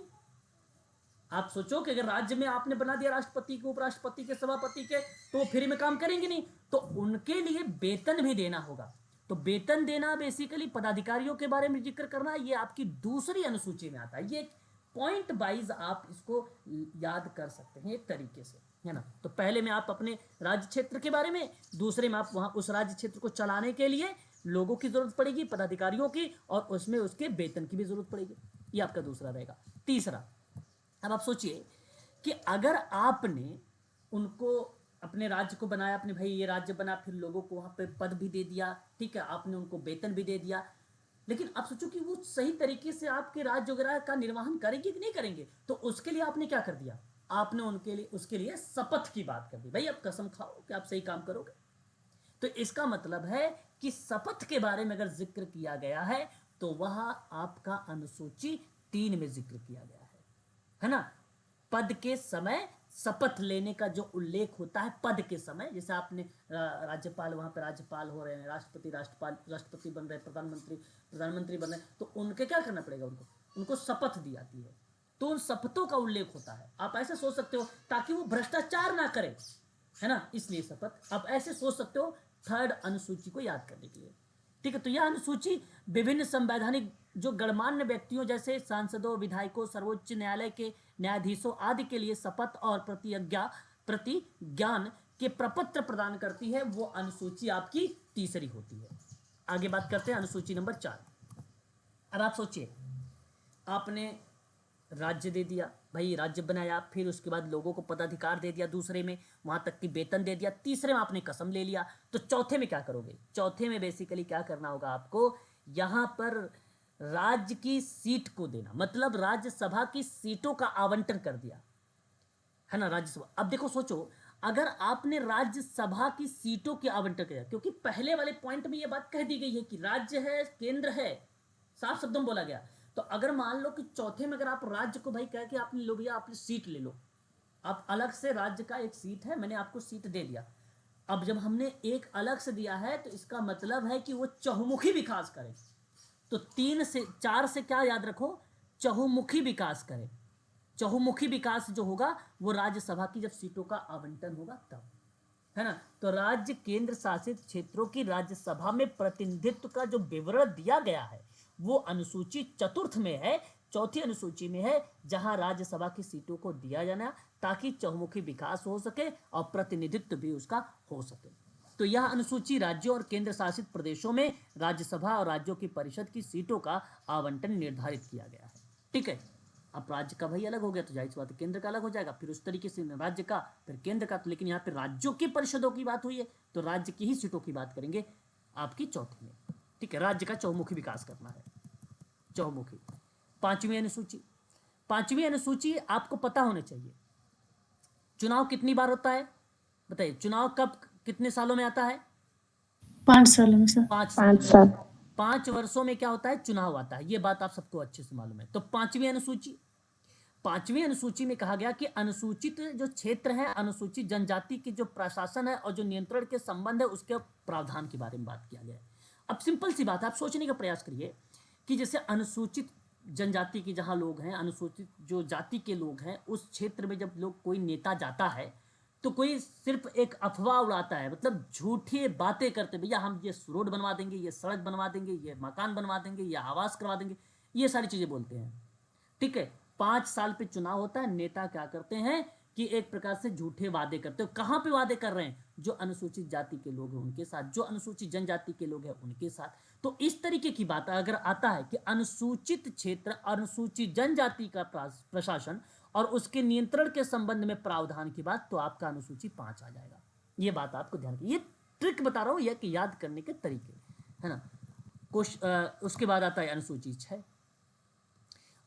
आप सोचो कि अगर राज्य में आपने बना दिया राष्ट्रपति के, उपराष्ट्रपति के, सभापति के, तो फ्री में काम करेंगे नहीं, तो उनके लिए वेतन भी देना होगा। तो वेतन देना बेसिकली पदाधिकारियों के बारे में जिक्र करना, ये आपकी दूसरी अनुसूची में आता है। ये पॉइंट वाइज आप इसको याद कर सकते हैं एक तरीके से, है ना। तो पहले में आप अपने राज्य क्षेत्र के बारे में, दूसरे में आप वहां उस राज्य क्षेत्र को चलाने के लिए लोगों की जरूरत पड़ेगी, पदाधिकारियों की, और उसमें उसके वेतन की भी जरूरत पड़ेगी। ये आपका दूसरा रहेगा। तीसरा, अब आप सोचिए कि अगर आपने उनको, अपने राज्य को बनाया, अपने भाई ये राज्य बना, फिर लोगों को वहां पे पद भी दे दिया, ठीक है, आपने उनको वेतन भी दे दिया, लेकिन आप सोचो कि वो सही तरीके से आपके राज्य वगैरह का निर्वहन करेंगे कि नहीं करेंगे। तो उसके लिए आपने क्या कर दिया, आपने उनके लिए, उसके लिए शपथ की बात कर दी, भाई आप कसम खाओ कि आप सही काम करोगे। तो इसका मतलब है कि शपथ के बारे में अगर जिक्र किया गया है तो वह आपका अनुसूची 3 में जिक्र किया गया है ना। पद के समय शपथ लेने का जो उल्लेख होता है, पद के समय, जैसे आपने राज्यपाल, वहां पे राज्यपाल हो रहे हैं, राष्ट्रपति बन रहे हैं, प्रधानमंत्री बन रहे हैं, तो उनके क्या करना पड़ेगा, उनको उनको शपथ दी जाती है, तो उन शपथों का उल्लेख होता है। आप ऐसे सोच सकते हो ताकि वो भ्रष्टाचार ना करे, है ना, इसलिए शपथ। आप ऐसे सोच सकते हो थर्ड अनुसूची को याद करने के लिए। ठीक है, तो यह अनुसूची विभिन्न संवैधानिक जो गणमान्य व्यक्तियों जैसे सांसदों, विधायकों, सर्वोच्च न्यायालय के न्यायाधीशों आदि के लिए शपथ और प्रतिज्ञान के प्रपत्र प्रदान करती है, वो अनुसूची आपकी तीसरी होती है। आगे बात करते हैं अनुसूची नंबर 4। अब आप सोचिए, आपने राज्य दे दिया भाई, राज्य बनाया, फिर उसके बाद लोगों को पदाधिकार दे दिया, दूसरे में वहां तक कि वेतन दे दिया, तीसरे में आपने कसम ले लिया, तो चौथे में क्या करोगे? चौथे में बेसिकली क्या करना होगा आपको, यहां पर राज्य की सीट को देना, मतलब राज्यसभा की सीटों का आवंटन कर दिया, है ना, राज्यसभा। अब देखो सोचो, अगर आपने राज्यसभा की सीटों के आवंटन किया, क्योंकि पहले वाले पॉइंट में यह बात कह दी गई है कि राज्य है, केंद्र है, साफ शब्दों में बोला गया। तो अगर मान लो कि चौथे में अगर आप राज्य को भाई कह के आपने लो भैया आपने सीट ले लो, आप अलग से राज्य का एक सीट है, मैंने आपको सीट दे दिया। अब जब हमने एक अलग से दिया है तो इसका मतलब है कि वो चहुमुखी विकास करे। तो 3 से 4 से क्या याद रखो, चहुमुखी विकास करे। चहुमुखी विकास जो होगा वो राज्यसभा की जब सीटों का आवंटन होगा तब, है ना। तो राज्य केंद्र शासित क्षेत्रों की राज्यसभा में प्रतिनिधित्व का जो विवरण दिया गया है वो अनुसूची चतुर्थ में है, चौथी अनुसूची में है, जहां राज्यसभा की सीटों को दिया जाना ताकि चहुमुखी विकास हो सके और प्रतिनिधित्व भी उसका हो सके। तो यह अनुसूची राज्यों और केंद्र शासित प्रदेशों में राज्यसभा और राज्यों की परिषद की सीटों का आवंटन निर्धारित किया गया है। ठीक है, अब राज्य का भाई अलग हो गया तो जाहिर सी बात है केंद्र का अलग हो जाएगा, फिर उस तरीके से राज्य का फिर केंद्र का। तो लेकिन यहाँ पे राज्यों की परिषदों की बात हुई है तो राज्य की ही सीटों की बात करेंगे आपकी चौथी में। ठीक है, राज्य का चहुमुखी विकास करना है, चहुमुखी। पांचवी अनुसूची, पांचवी अनुसूची आपको पता होना चाहिए, चुनाव कितनी बार होता है बताइए, चुनाव कब कितने सालों में आता है? 5 सालों में सर। 5 5 साल। साल। 5 वर्षों में क्या होता है? चुनाव आता है, ये बात आप सबको अच्छे से मालूम है। तो पांचवी अनुसूची, पांचवी अनुसूची में कहा गया कि अनुसूचित जो क्षेत्र है, अनुसूचित जनजाति की जो प्रशासन है और जो नियंत्रण के संबंध है उसके प्रावधान के बारे में बात किया गया है। अब सिंपल सी बात है, आप सोचने का प्रयास करिए कि जैसे अनुसूचित जनजाति के जहां लोग हैं, अनुसूचित जो जाति के लोग हैं, उस क्षेत्र में जब लोग कोई नेता जाता है तो कोई सिर्फ एक अफवाह उड़ाता है, मतलब झूठी बातें करते, भैया हम ये रोड बनवा देंगे, ये सड़क बनवा देंगे, ये मकान बनवा देंगे, ये आवास करवा देंगे, ये सारी चीजें बोलते हैं। ठीक है, 5 साल पे चुनाव होता है, नेता क्या करते हैं कि एक प्रकार से झूठे वादे करते हो। कहां पे वादे कर रहे हैं? जो अनुसूचित जाति के लोग हैं उनके साथ, जो अनुसूचित जनजाति के लोग हैं उनके साथ। तो इस तरीके की बात अगर आता है कि अनुसूचित क्षेत्र, अनुसूचित जनजाति का प्रशासन और उसके नियंत्रण के संबंध में प्रावधान की बात, तो आपका अनुसूची 5 आ जाएगा। ये बात आपको ध्यान रखिए, ये ट्रिक बता रहा हूं, यह कि याद करने के तरीके, है ना। उसके बाद आता है अनुसूची 6।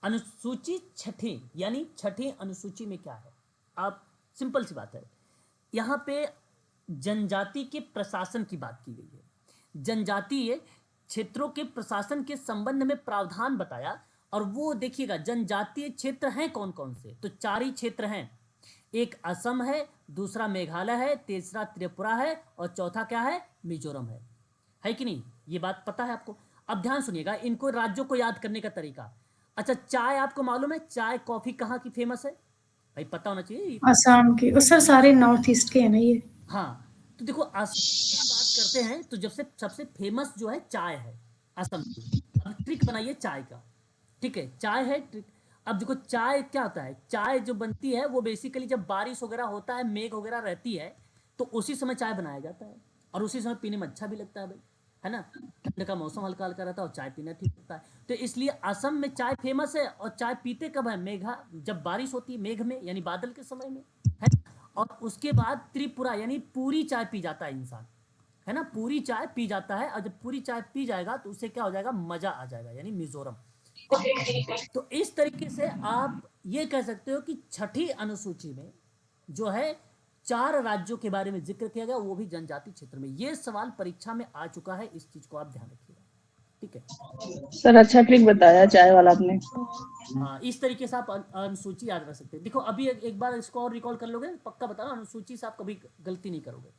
अनुसूची छठी यानी छठी अनुसूची में क्या है? आप सिंपल सी बात है, यहां पे जनजाति के प्रशासन की बात की गई है, जनजातीय क्षेत्रों के प्रशासन के संबंध में प्रावधान बताया। और वो देखिएगा जनजातीय क्षेत्र हैं कौन कौन से, तो 4 ही क्षेत्र हैं, एक असम है, दूसरा मेघालय है, तीसरा त्रिपुरा है और चौथा क्या है? मिजोरम है कि नहीं? ये बात पता है आपको। अब ध्यान सुनिएगा, इनको राज्यों को याद करने का तरीका। अच्छा, चाय आपको मालूम है, चाय कॉफी कहाँ की फेमस है? भाई पता होना चाहिए। आसाम की, और सर सारे नॉर्थ ईस्ट के हैं ना ये। हाँ, तो देखो असम की बात करते हैं तो जब से सबसे फेमस जो है चाय है असम की। अब ट्रिक बनाइए चाय का, ठीक है, चाय है ट्रिक। अब देखो चाय क्या होता है, चाय जो बनती है वो बेसिकली जब बारिश वगैरह होता है, मेघ वगैरह रहती है, तो उसी समय चाय बनाया जाता है और उसी समय पीने में अच्छा भी लगता है भाई, है ना। ठंड का मौसम हल्का हल्का रहता है और चाय पीना ठीक लगता है, तो इसलिए असम में चाय फेमस है। और चाय पीते कब है? मेघा, जब बारिश होती है, मेघ में यानी बादल के समय में, है। और उसके बाद त्रिपुरा यानी पूरी चाय पी जाता है इंसान, है ना, पूरी चाय पी जाता है। और जब पूरी चाय पी जाएगा तो उससे क्या हो जाएगा? मजा आ जाएगा, यानी मिजोरम। तो इस तरीके से आप ये कह सकते हो कि छठी अनुसूची में जो है 4 राज्यों के बारे में जिक्र किया गया, वो भी जनजाति क्षेत्र में। ये सवाल परीक्षा में आ चुका है, इस चीज को आप ध्यान रखिएगा, ठीक है। सर अच्छा ट्रिक बताया चाय वाला आपने। हाँ, इस तरीके से आप अनुसूची याद रख सकते हैं। देखो अभी एक बार इसको और रिकॉल कर लोगे, पक्का बता रहा हूं, अनुसूची से आप कभी गलती नहीं करोगे,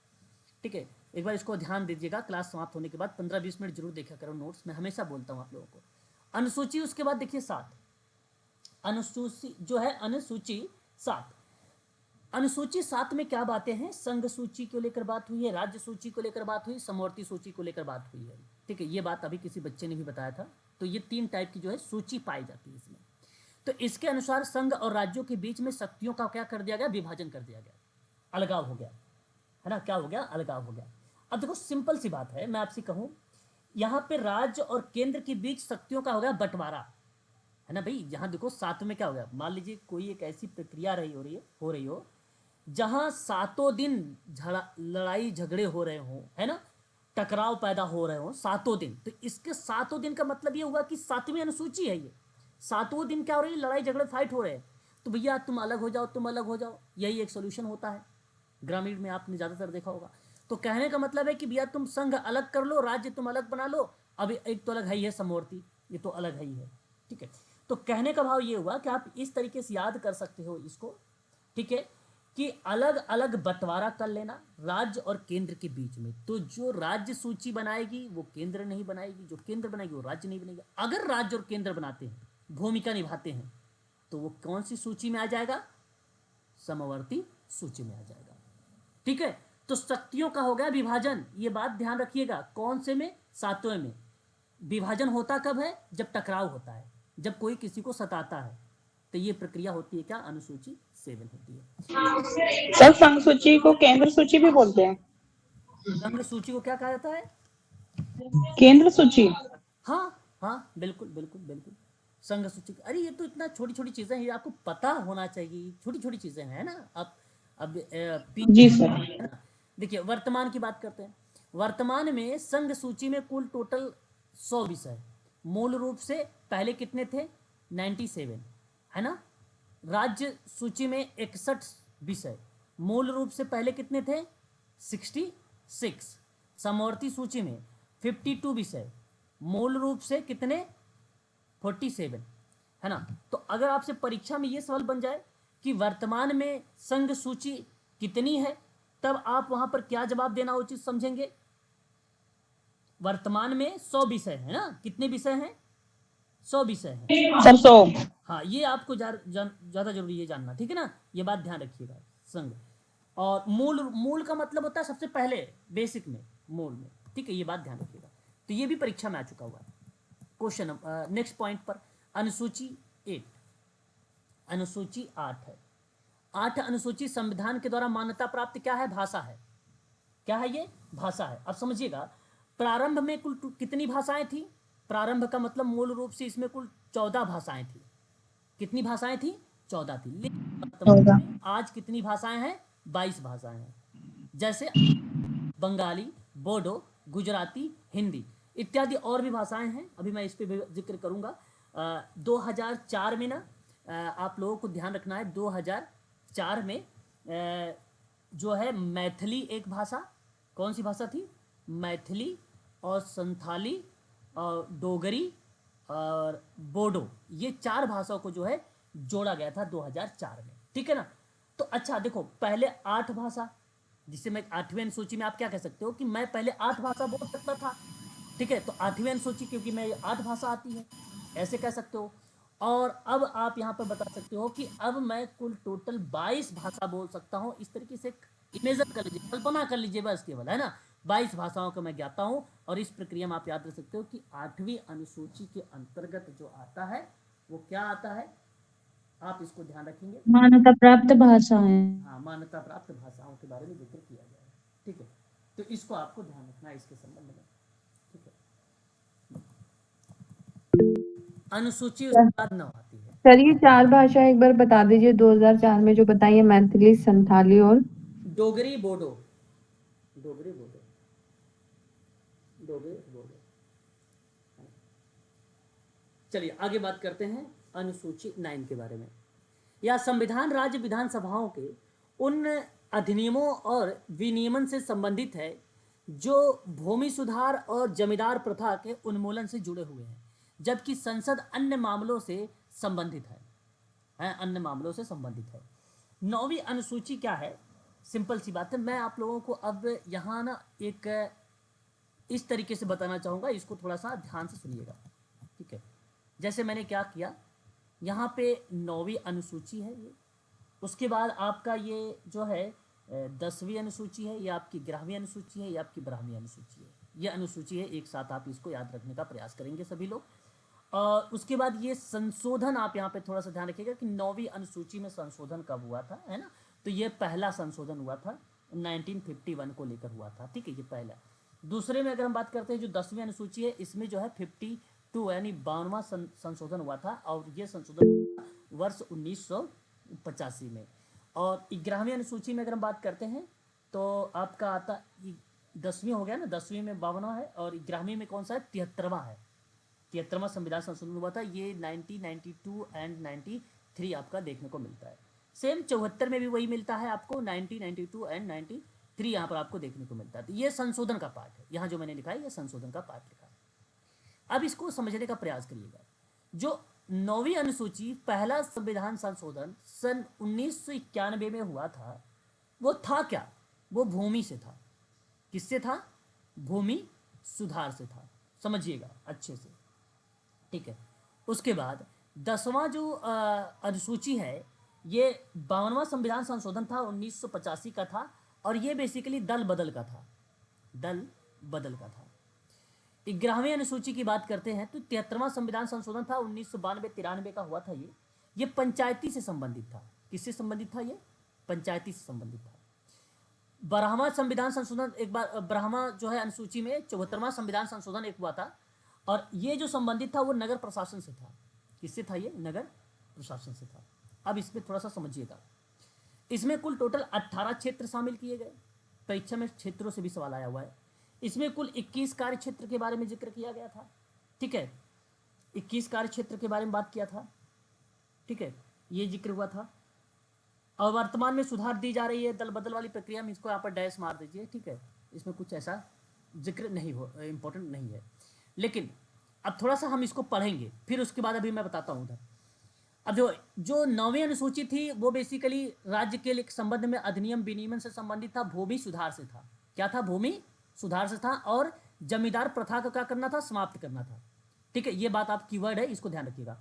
ठीक है। एक बार इसको ध्यान दीजिएगा, क्लास समाप्त होने के बाद 15-20 मिनट जरूर देखा करो नोट्स, मैं हमेशा बोलता हूँ आप लोगों को। अनुसूची, उसके बाद देखिए 7 अनुसूची जो है अनुसूची 7। अनुसूची 7 में क्या बातें हैं? संघ सूची को लेकर बात हुई है, राज्य सूची को लेकर बात हुई, समवर्ती सूची को लेकर बात हुई है। ठीक है, ये बात अभी किसी बच्चे ने भी बताया था। तो ये 3 टाइप की जो है सूची पाई जाती है इसमें। तो इसके अनुसार संघ और राज्यों के बीच में शक्तियों का क्या कर दिया गया? विभाजन कर दिया गया, अलगाव हो गया, है ना? क्या हो गया? अलगाव हो गया। अब देखो सिंपल सी बात है, मैं आपसे कहूं यहाँ पे राज्य और केंद्र के बीच शक्तियों का हो गया बंटवारा, है ना भाई? यहाँ देखो 7 में क्या हो गया? मान लीजिए कोई एक ऐसी प्रक्रिया हो रही हो जहां 7 दिन लड़ाई झगड़े हो रहे हो, है ना, टकराव पैदा हो रहे हो 7 दिन। तो इसके 7 दिन का मतलब ये हुआ कि 7वीं अनुसूची है ये। 7 दिन क्या हो रही है? लड़ाई झगड़े फाइट हो रहे हैं। तो भैया तुम अलग हो जाओ, तुम अलग हो जाओ, यही एक सोल्यूशन होता है। ग्रामीण में आपने ज़्यादातर देखा होगा। तो कहने का मतलब है कि भैया तुम संघ अलग कर लो, राज्य तुम अलग बना लो। अब एक तो अलग है ही है समवर्ती, ये तो अलग है ही है। ठीक है, तो कहने का भाव ये हुआ कि आप इस तरीके से याद कर सकते हो इसको, ठीक है, कि अलग अलग बंटवारा कर लेना राज्य और केंद्र के बीच में। तो जो राज्य सूची बनाएगी वो केंद्र नहीं बनाएगी, जो केंद्र बनाएगी वो राज्य नहीं बनेगी। अगर राज्य और केंद्र बनाते हैं, भूमिका निभाते हैं, तो वो कौन सी सूची में आ जाएगा? समवर्ती सूची में आ जाएगा। ठीक है, तो शक्तियों का हो गया विभाजन। ये बात ध्यान रखिएगा। कौन से में? 7वें में। विभाजन होता कब है? जब टकराव होता है, जब कोई किसी को सताता है। तो ये प्रक्रिया होती है क्या? अनुसूची 7 होती है। सर संघ सूची को केंद्र सूची भी बोलते हैं। संघ सूची को क्या कहा जाता है? केंद्र सूची। हाँ हाँ, बिल्कुल बिल्कुल बिल्कुल, संघ सूची। अरे ये तो इतना छोटी छोटी चीजें हैं, ये आपको पता होना चाहिए। छोटी छोटी चीजें हैं ना। अब जी सर। है ना। देखिए वर्तमान की बात करते हैं। वर्तमान में संघ सूची में कुल टोटल 100 विषय। मूल रूप से पहले कितने थे? 97, है ना। राज्य सूची में 61 विषय। मूल रूप से पहले कितने थे? 66। समवर्ती सूची में 52 विषय। मूल रूप से कितने? 47, है ना। तो अगर आपसे परीक्षा में ये सवाल बन जाए कि वर्तमान में संघ सूची कितनी है, तब आप वहां पर क्या जवाब देना उचित समझेंगे? वर्तमान में 100 विषय है ना। कितने विषय हैं? 100 विषय हैं सर 100। हाँ, ये आपको ज्यादा जरूरी है जानना, ठीक है ना। ये बात ध्यान रखिएगा। संघ और मूल का मतलब होता है सबसे पहले बेसिक में, मूल में, ठीक है। ये बात ध्यान रखिएगा। तो ये भी परीक्षा में आ चुका हुआ है क्वेश्चन। नेक्स्ट पॉइंट पर अनुसूची 8, अनुसूची 8 है। 8 अनुसूची संविधान के द्वारा मान्यता प्राप्त क्या है? भाषा है। क्या है ये? भाषा है। अब समझिएगा, प्रारंभ में कुल कितनी भाषाएं थी? प्रारंभ का मतलब मूल रूप से इसमें कुल 14 भाषाएं थी। कितनी भाषाएं थी? 14 थी। लेकिन वर्तमान में आज कितनी भाषाएं हैं? 22 भाषाएं हैं। जैसे बंगाली, बोडो, गुजराती, हिंदी इत्यादि और भी भाषाएं हैं। अभी मैं इस पे भी जिक्र करूंगा। 2004 में ना, आप लोगों को ध्यान रखना है, 2004 में जो है मैथिली एक भाषा, कौन सी भाषा थी? मैथिली और संथाली और डोगरी और बोडो, ये 4 भाषाओं को जो है जोड़ा गया था 2004 में, ठीक है ना। तो अच्छा देखो, पहले 8 भाषा, जिसे मैं 8वीं अनुसूची में आप क्या कह सकते हो कि मैं पहले 8 भाषा बोल सकता था, ठीक है। तो 8वीं अनुसूची क्योंकि मैं 8 भाषा आती है, ऐसे कह सकते हो। और अब आप यहाँ पर बता सकते हो कि अब मैं कुल टोटल 22 भाषा बोल सकता हूँ। इस तरीके से इमेजिन कर लीजिए, कल्पना कर लीजिए बस केवल, है ना। 22 भाषाओं का मैं ज्ञाता हूँ। और इस प्रक्रिया में आप याद रख सकते हो कि 8वीं अनुसूची के अंतर्गत जो आता है वो क्या आता है, आप इसको ध्यान रखेंगे। मान्यता प्राप्त भाषाएं। हाँ, मान्यता प्राप्त भाषाओं के बारे में जिक्र किया गया है, ठीक है। तो इसको आपको ध्यान रखना है इसके संबंध में, ठीक है। अनुसूची उसके बाद 9 आती है। सर ये 4 भाषा एक बार बता दीजिए 2004 में जो बताई है, मैथिली, संथाली और डोगरी, बोडो। डोगरी, बोडो, डोगरी, बोडो। चलिए आगे बात करते हैं अनुसूची 9 के बारे में। यह संविधान राज्य विधानसभाओं के उन अधिनियमों और विनियमन से संबंधित है जो भूमि सुधार और जमींदार प्रथा के उन्मूलन से जुड़े हुए हैं, जबकि संसद अन्य मामलों से संबंधित है, अन्य मामलों से संबंधित है। 9वीं अनुसूची क्या है? सिंपल सी बात है। मैं आप लोगों को अब यहाँ ना एक इस तरीके से बताना चाहूँगा, इसको थोड़ा सा ध्यान से सुनिएगा, ठीक है। जैसे मैंने क्या किया यहाँ पे 9वीं अनुसूची है ये। उसके बाद आपका ये जो है 10वीं अनुसूची है, ये आपकी 11वीं अनुसूची है, ये आपकी 12वीं अनुसूची है। ये अनुसूची है, एक साथ आप इसको याद रखने का प्रयास करेंगे सभी लोग। और उसके बाद ये संशोधन, आप यहाँ पे थोड़ा सा ध्यान रखिएगा कि 9वीं अनुसूची में संशोधन कब हुआ था, है ना। तो ये पहला संशोधन हुआ था 1951 को लेकर हुआ था, ठीक है, ये पहला। दूसरे में अगर हम बात करते हैं जो 10वीं अनुसूची है, इसमें जो है 52 यानी 52वां संशोधन हुआ था, और ये संशोधन वर्ष 1985 में। और 11वीं अनुसूची में अगर हम बात करते हैं तो आपका आता 10वीं हो गया ना, 10वीं में 52वां है, और 11वीं में कौन सा है, 73वां है। 73वां संविधान संशोधन हुआ था, ये 1992 एंड 93 आपका देखने को मिलता है। सेम 74 में भी वही मिलता है आपको, 1992 एंड 93 यहाँ पर आपको देखने को मिलता है। तो ये संशोधन का पार्ट है, यहाँ जो मैंने लिखा है ये संशोधन का पार्ट लिखा है। अब इसको समझने का प्रयास करिएगा। जो 9वीं अनुसूची पहला संविधान संशोधन सन 1991 में हुआ था, वो था क्या, वो भूमि से था। किससे था, भूमि सुधार से था, समझिएगा अच्छे से, ठीक है। उसके बाद 10वां जो अनुसूची है, ये 52वां संविधान संशोधन था, 1985 का था, और ये बेसिकली दल बदल का था, दल बदल का था। 11वीं अनुसूची की बात करते हैं तो 73वां संविधान संशोधन था, 1992-93 का हुआ था ये पंचायती से संबंधित था। किससे संबंधित था, ये पंचायती से संबंधित था। 12वां संविधान संशोधन, एक बार 12वां जो है अनुसूची में 74वां संविधान संशोधन एक हुआ था, और ये जो संबंधित था वो नगर प्रशासन से था। किससे था, ये नगर प्रशासन से था। अब इसमें थोड़ा सा समझिएगा, इसमें कुल टोटल 18 क्षेत्र शामिल किए गए। परीक्षा में क्षेत्रों से भी सवाल आया हुआ है। इसमें कुल 21 कार्य क्षेत्र के बारे में जिक्र किया गया था, ठीक है, 21 कार्य क्षेत्र के बारे में बात किया था, ठीक है, ये जिक्र हुआ था। और वर्तमान में सुधार दी जा रही है दल बदल वाली प्रक्रिया में, इसको यहाँ पर डैश मार दीजिए, ठीक है, इसमें कुछ ऐसा जिक्र नहीं हो, इंपॉर्टेंट नहीं है। लेकिन अब थोड़ा सा हम इसको पढ़ेंगे, फिर उसके बाद अभी मैं बताता हूँ उधर। अब जो 9वीं अनुसूची थी वो बेसिकली राज्य के लिए संबंध में अधिनियम विनियमन से संबंधित था, भूमि सुधार से था। क्या था, भूमि सुधार से था, और जमींदार प्रथा को क्या करना था, समाप्त करना था, ठीक है। ये बात आप कीवर्ड है, इसको ध्यान रखिएगा।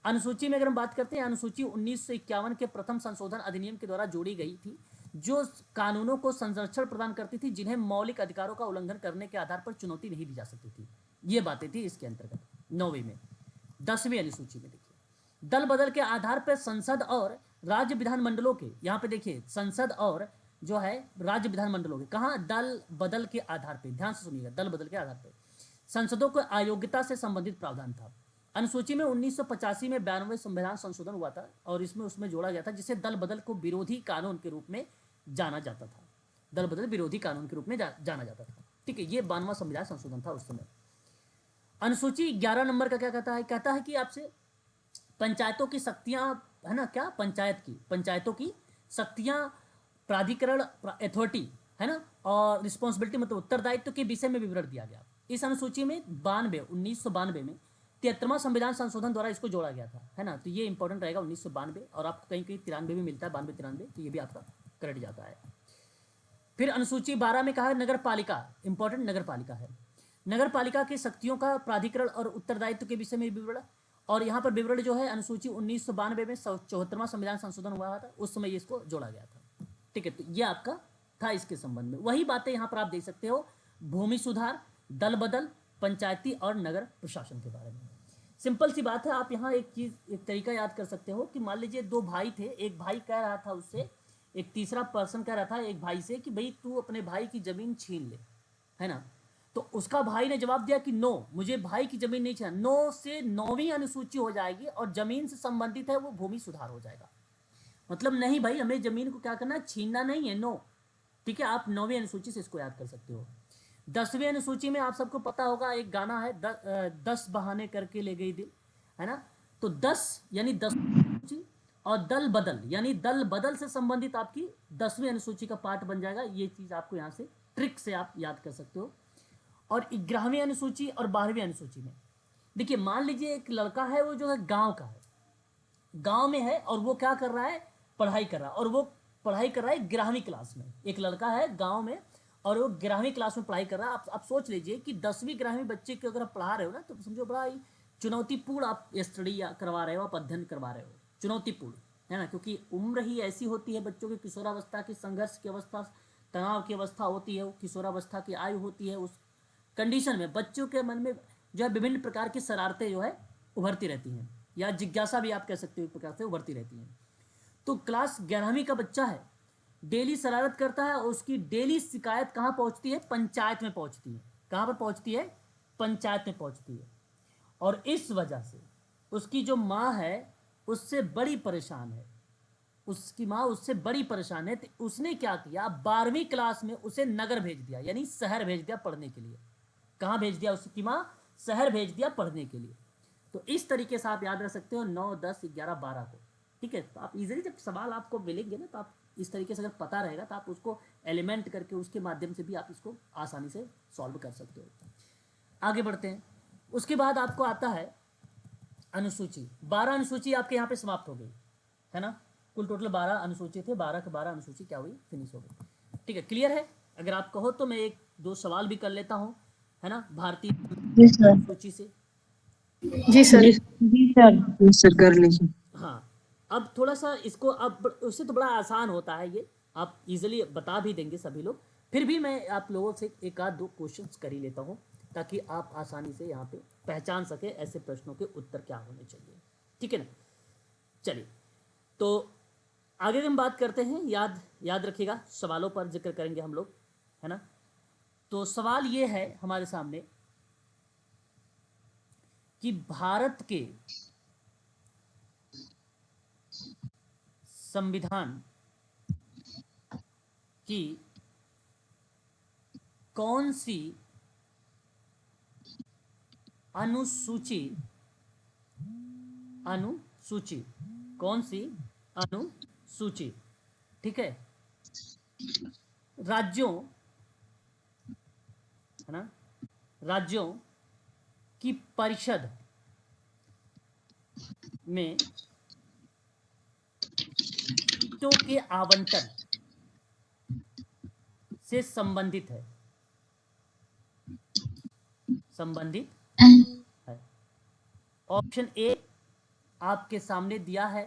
अनुसूची में अगर हम बात करते हैं, अनुसूची 1951 के प्रथम संशोधन अधिनियम के द्वारा जोड़ी गई थी, जो कानूनों को संरक्षण प्रदान करती थी, जिन्हें मौलिक अधिकारों का उल्लंघन करने के आधार पर चुनौती नहीं दी जा सकती थी। ये बातें थी इसके अंतर्गत 9वीं में। 10वीं अनुसूची में देखिए, दल बदल के आधार पर संसद और राज्य विधानमंडलों के, यहाँ पे देखिए संसद और जो है राज्य विधानमंडलों के, कहाँ, दल बदल के आधार पर, ध्यान से सुनिएगा, दल बदल के आधार पर संसदों को अयोग्यता से संबंधित प्रावधान था। अनुसूची में 1985 में 92वें संविधान संशोधन हुआ था, और इसमें उसमें जोड़ा गया था, जिसे दल बदल को विरोधी कानून के रूप में जाना जाता था। दल बदल विरोधी कानून के रूप में जाना जाता था, ठीक है। ये 92वां संविधान संशोधन था उस समय। अनुसूची 11 नंबर का क्या कहता है कि आपसे पंचायतों की शक्तियां, है ना, क्या, पंचायतों की शक्तियां, प्राधिकरण, अथॉरिटी, है ना, और रिस्पॉन्सिबिलिटी मतलब उत्तरदायित्व के विषय में विवरण दिया गया। इस अनुसूची में 1992 में 73वां संविधान संशोधन द्वारा इसको जोड़ा गया था, है ना। तो ये इंपॉर्टेंट रहेगा 1992, और आपको कहीं कहीं 93 भी मिलता है, 92-93, तो ये भी आपका करेक्ट जाता है। फिर अनुसूची 12 में कहा है नगर पालिका, इंपॉर्टेंट नगर पालिका है, नगर पालिका की शक्तियों का प्राधिकरण और उत्तरदायित्व के विषय में विवरण। और यहाँ पर विवरण जो है अनुसूची 1992 में 74वां संविधान संशोधन हुआ था, उस समय इसको जोड़ा गया था, ठीक है। तो ये आपका था इसके संबंध में। वही बातें यहाँ पर आप देख सकते हो, भूमि सुधार, दल बदल, पंचायती और नगर प्रशासन के बारे में। सिंपल सी बात है, आप यहाँ एक तरीका याद कर सकते हो कि मान लीजिए 2 भाई थे, एक भाई कह रहा था उससे, एक तीसरा पर्सन कह रहा था एक भाई से कि भाई तू अपने भाई की जमीन छीन ले, है ना। तो उसका भाई ने जवाब दिया कि नो, मुझे भाई की जमीन नहीं छीनना। नो से 9वीं अनुसूची हो जाएगी, और जमीन से संबंधित है वो भूमि सुधार हो जाएगा। मतलब नहीं भाई, हमें जमीन को क्या करना है, छीनना नहीं है, नो, ठीक है। आप 9वीं अनुसूची से इसको याद कर सकते हो। 10वीं अनुसूची में आप सबको पता होगा, एक गाना है 10 बहाने करके ले गई दिल, है ना। तो 10 यानी 10 और दल बदल यानी दल बदल से संबंधित आपकी 10वीं अनुसूची का पार्ट बन जाएगा। ये चीज आपको यहाँ से ट्रिक से आप याद कर सकते हो। और 11वीं अनुसूची और 12वीं अनुसूची में देखिए, मान लीजिए एक लड़का है, वो जो है गांव का है, गांव में है, और वो क्या कर रहा है, पढ़ाई कर रहा है, और वो पढ़ाई कर रहा है 11वीं क्लास में। एक लड़का है गांव में और वो 11वीं क्लास में पढ़ाई कर रहा है। आप सोच लीजिए कि 10वीं 11वीं बच्चे को अगर आप पढ़ा रहे हो ना, तो समझो बड़ा ही चुनौतीपूर्ण आप स्टडी करवा रहे हो, आप अध्ययन करवा रहे हो, चुनौतीपूर्ण, है ना, क्योंकि उम्र ही ऐसी होती है बच्चों की, किशोरावस्था की, संघर्ष की अवस्था, तनाव की अवस्था होती है, वो किशोरावस्था की आयु होती है। उस कंडीशन में बच्चों के मन में जो है विभिन्न प्रकार की शरारतें जो है उभरती रहती हैं, या जिज्ञासा भी आप कह सकते हो एक प्रकार से उभरती रहती हैं। तो क्लास 11वीं का बच्चा है, डेली शरारत करता है, और उसकी डेली शिकायत कहाँ पहुँचती है? पंचायत में पहुँचती है। कहाँ पर पहुँचती है? पंचायत में पहुँचती है। और इस वजह से उसकी जो माँ है उससे बड़ी परेशान है, उसकी माँ उससे बड़ी परेशान है। तो उसने क्या किया, 12वीं क्लास में उसे नगर भेज दिया, यानी शहर भेज दिया पढ़ने के लिए। कहाँ भेज दिया? उसकी माँ शहर भेज दिया पढ़ने के लिए। तो इस तरीके से आप याद रख सकते हो 9, 10, 11, 12 को, ठीक है। तो आप इजीली जब सवाल आपको मिलेंगे ना, तो आप इस तरीके से अगर पता रहेगा तो आप उसको एलिमेंट करके उसके माध्यम से भी आप इसको आसानी से सॉल्व कर सकते हो। आगे बढ़ते हैं। उसके बाद आपको आता है अनुसूची। 12 अनुसूची आपके यहाँ पे समाप्त हो गई, है ना। कुल टोटल 12 अनुसूची थे, 12 के 12 अनुसूची क्या हुई? फिनिश हो गई। ठीक है, क्लियर है? अगर आप कहो तो मैं 1-2 सवाल भी कर लेता हूँ, है ना, भारतीय अनुसूची से। जी सर। जी सर कर लीजिए। हाँ, अब थोड़ा सा इसको, अब उससे तो बड़ा आसान होता है ये, आप इजीली बता भी देंगे सभी लोग। फिर भी मैं आप लोगों से 1-2 क्वेश्चंस कर ही लेता हूँ, ताकि आप आसानी से यहाँ पे पहचान सके ऐसे प्रश्नों के उत्तर क्या होने चाहिए, ठीक है ना। चलिए, तो आगे हम बात करते हैं। याद रखिएगा, सवालों पर जिक्र करेंगे हम लोग, है ना। तो सवाल ये है हमारे सामने कि भारत के संविधान की कौन सी अनुसूची कौन सी अनुसूची, ठीक है, राज्यों, है ना, राज्यों की परिषद में सीटों के आवंटन से संबंधित है, ऑप्शन ए आपके सामने दिया है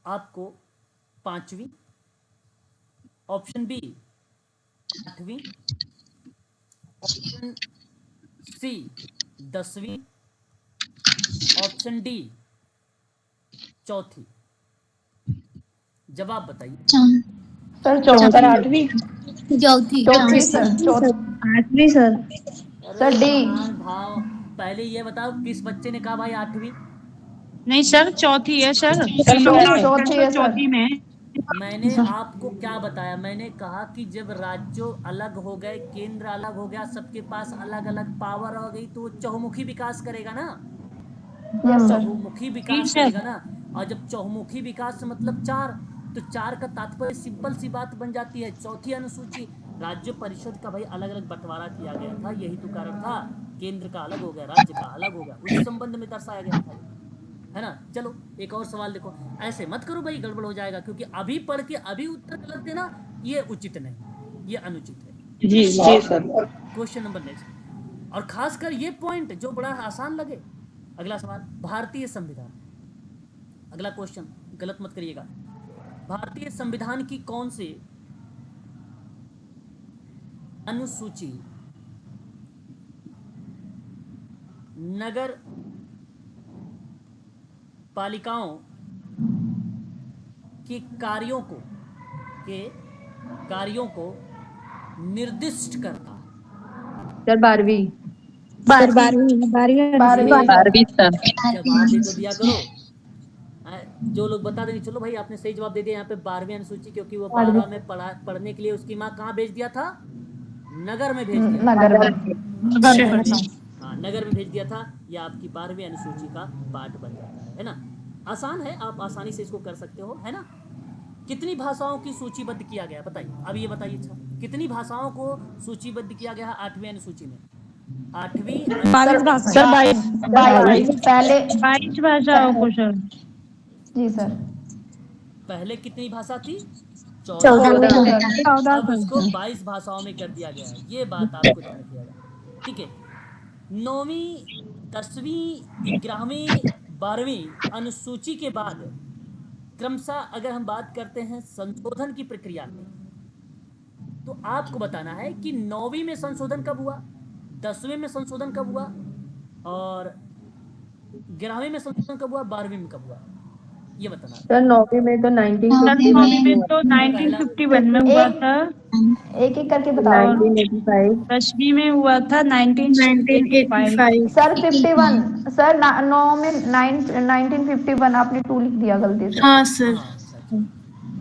आपको 5वीं, ऑप्शन बी 8वीं, ऑप्शन सी 10वीं, ऑप्शन डी 4थी। जवाब बताइए। सर सर 8वीं। चौथी सर। 8वीं सर। Sir D. महान भाव, पहले ये बताओ किस बच्चे ने कहा भाई 8वीं? नहीं सर, चौथी है सर। चौथी है सर। चौथी में। मैंने आपको क्या बताया? मैंने कहा कि जब राज्यों अलग हो गए, केंद्र अलग हो गया, सबके पास अलग अलग पावर हो गई, तो चहुमुखी विकास करेगा ना, चहुमुखी विकास करेगा ना। और जब चहुमुखी विकास मतलब 4, तो 4 का तात्पर्य सिंपल सी बात बन जाती है, चौथी अनुसूची। राज्य परिषद का भाई अलग अलग बंटवारा किया गया था, यही तो कारण था, केंद्र का अलग हो गया, राज्य का अलग हो गया, उस संबंध में दर्शाया गया था, है ना। चलो एक और सवाल देखो, ऐसे मत करो भाई, गड़बड़ हो जाएगा, क्योंकि अभी पढ़ के अभी उत्तर गलत देना ये उचित नहीं, ये अनुचित है। जी सर। क्वेश्चन नंबर नेक्स्ट, और खासकर ये पॉइंट जो बड़ा आसान लगे। अगला सवाल, भारतीय संविधान, अगला क्वेश्चन गलत मत करिएगा। भारतीय संविधान की कौन सी अनुसूची नगर पालिकाओं के कार्यों को निर्दिष्ट करता है? सर 12वीं। सर 12वीं सर। जवाब भी तो दिया करो। जो लोग बता देंगे, चलो भाई आपने सही जवाब दे दिया। यहाँ पे 12वीं अनुसूची, क्योंकि वो 12 में पढ़ने के लिए उसकी माँ कहाँ भेज दिया था? नगर में भेज दिया। नगर में। हाँ, नगर में भेज दिया था। यह आपकी 12वीं अनुसूची का पार्ट बन जाता है ना। आसान है, आप आसानी से इसको कर सकते हो, है ना। कितनी भाषाओं की सूचीबद्ध किया गया बताइए? अब ये बताइए, अच्छा कितनी भाषाओं को सूचीबद्ध किया गया है 8वीं अनुसूची में? 8वीं सर 22 पहले 22 भाषाओं को सर। जी सर। पहले कितनी भाषा थी? 14। अब उसको 22 भाषाओं में कर दिया गया है, ये बात आपको ध्यान रखिएगा, ठीक है। 9वीं 10वीं 11वीं 12वीं अनुसूची के बाद क्रमशः अगर हम बात करते हैं संशोधन की प्रक्रिया में, तो आपको बताना है कि 9वीं में संशोधन कब हुआ, 10वीं में संशोधन कब हुआ, और 11वीं में संशोधन कब हुआ, 12वीं में कब हुआ, ये बताना है। सर 9वीं में तो सर 1951 नौवीं में में तो 1951 में हुआ था, एक एक करके बताओ। 1985 10वीं में हुआ था 1985। 1985 सर 51 सर 9 में 1951 आपने 2 लिख दिया गलती से। हाँ सर।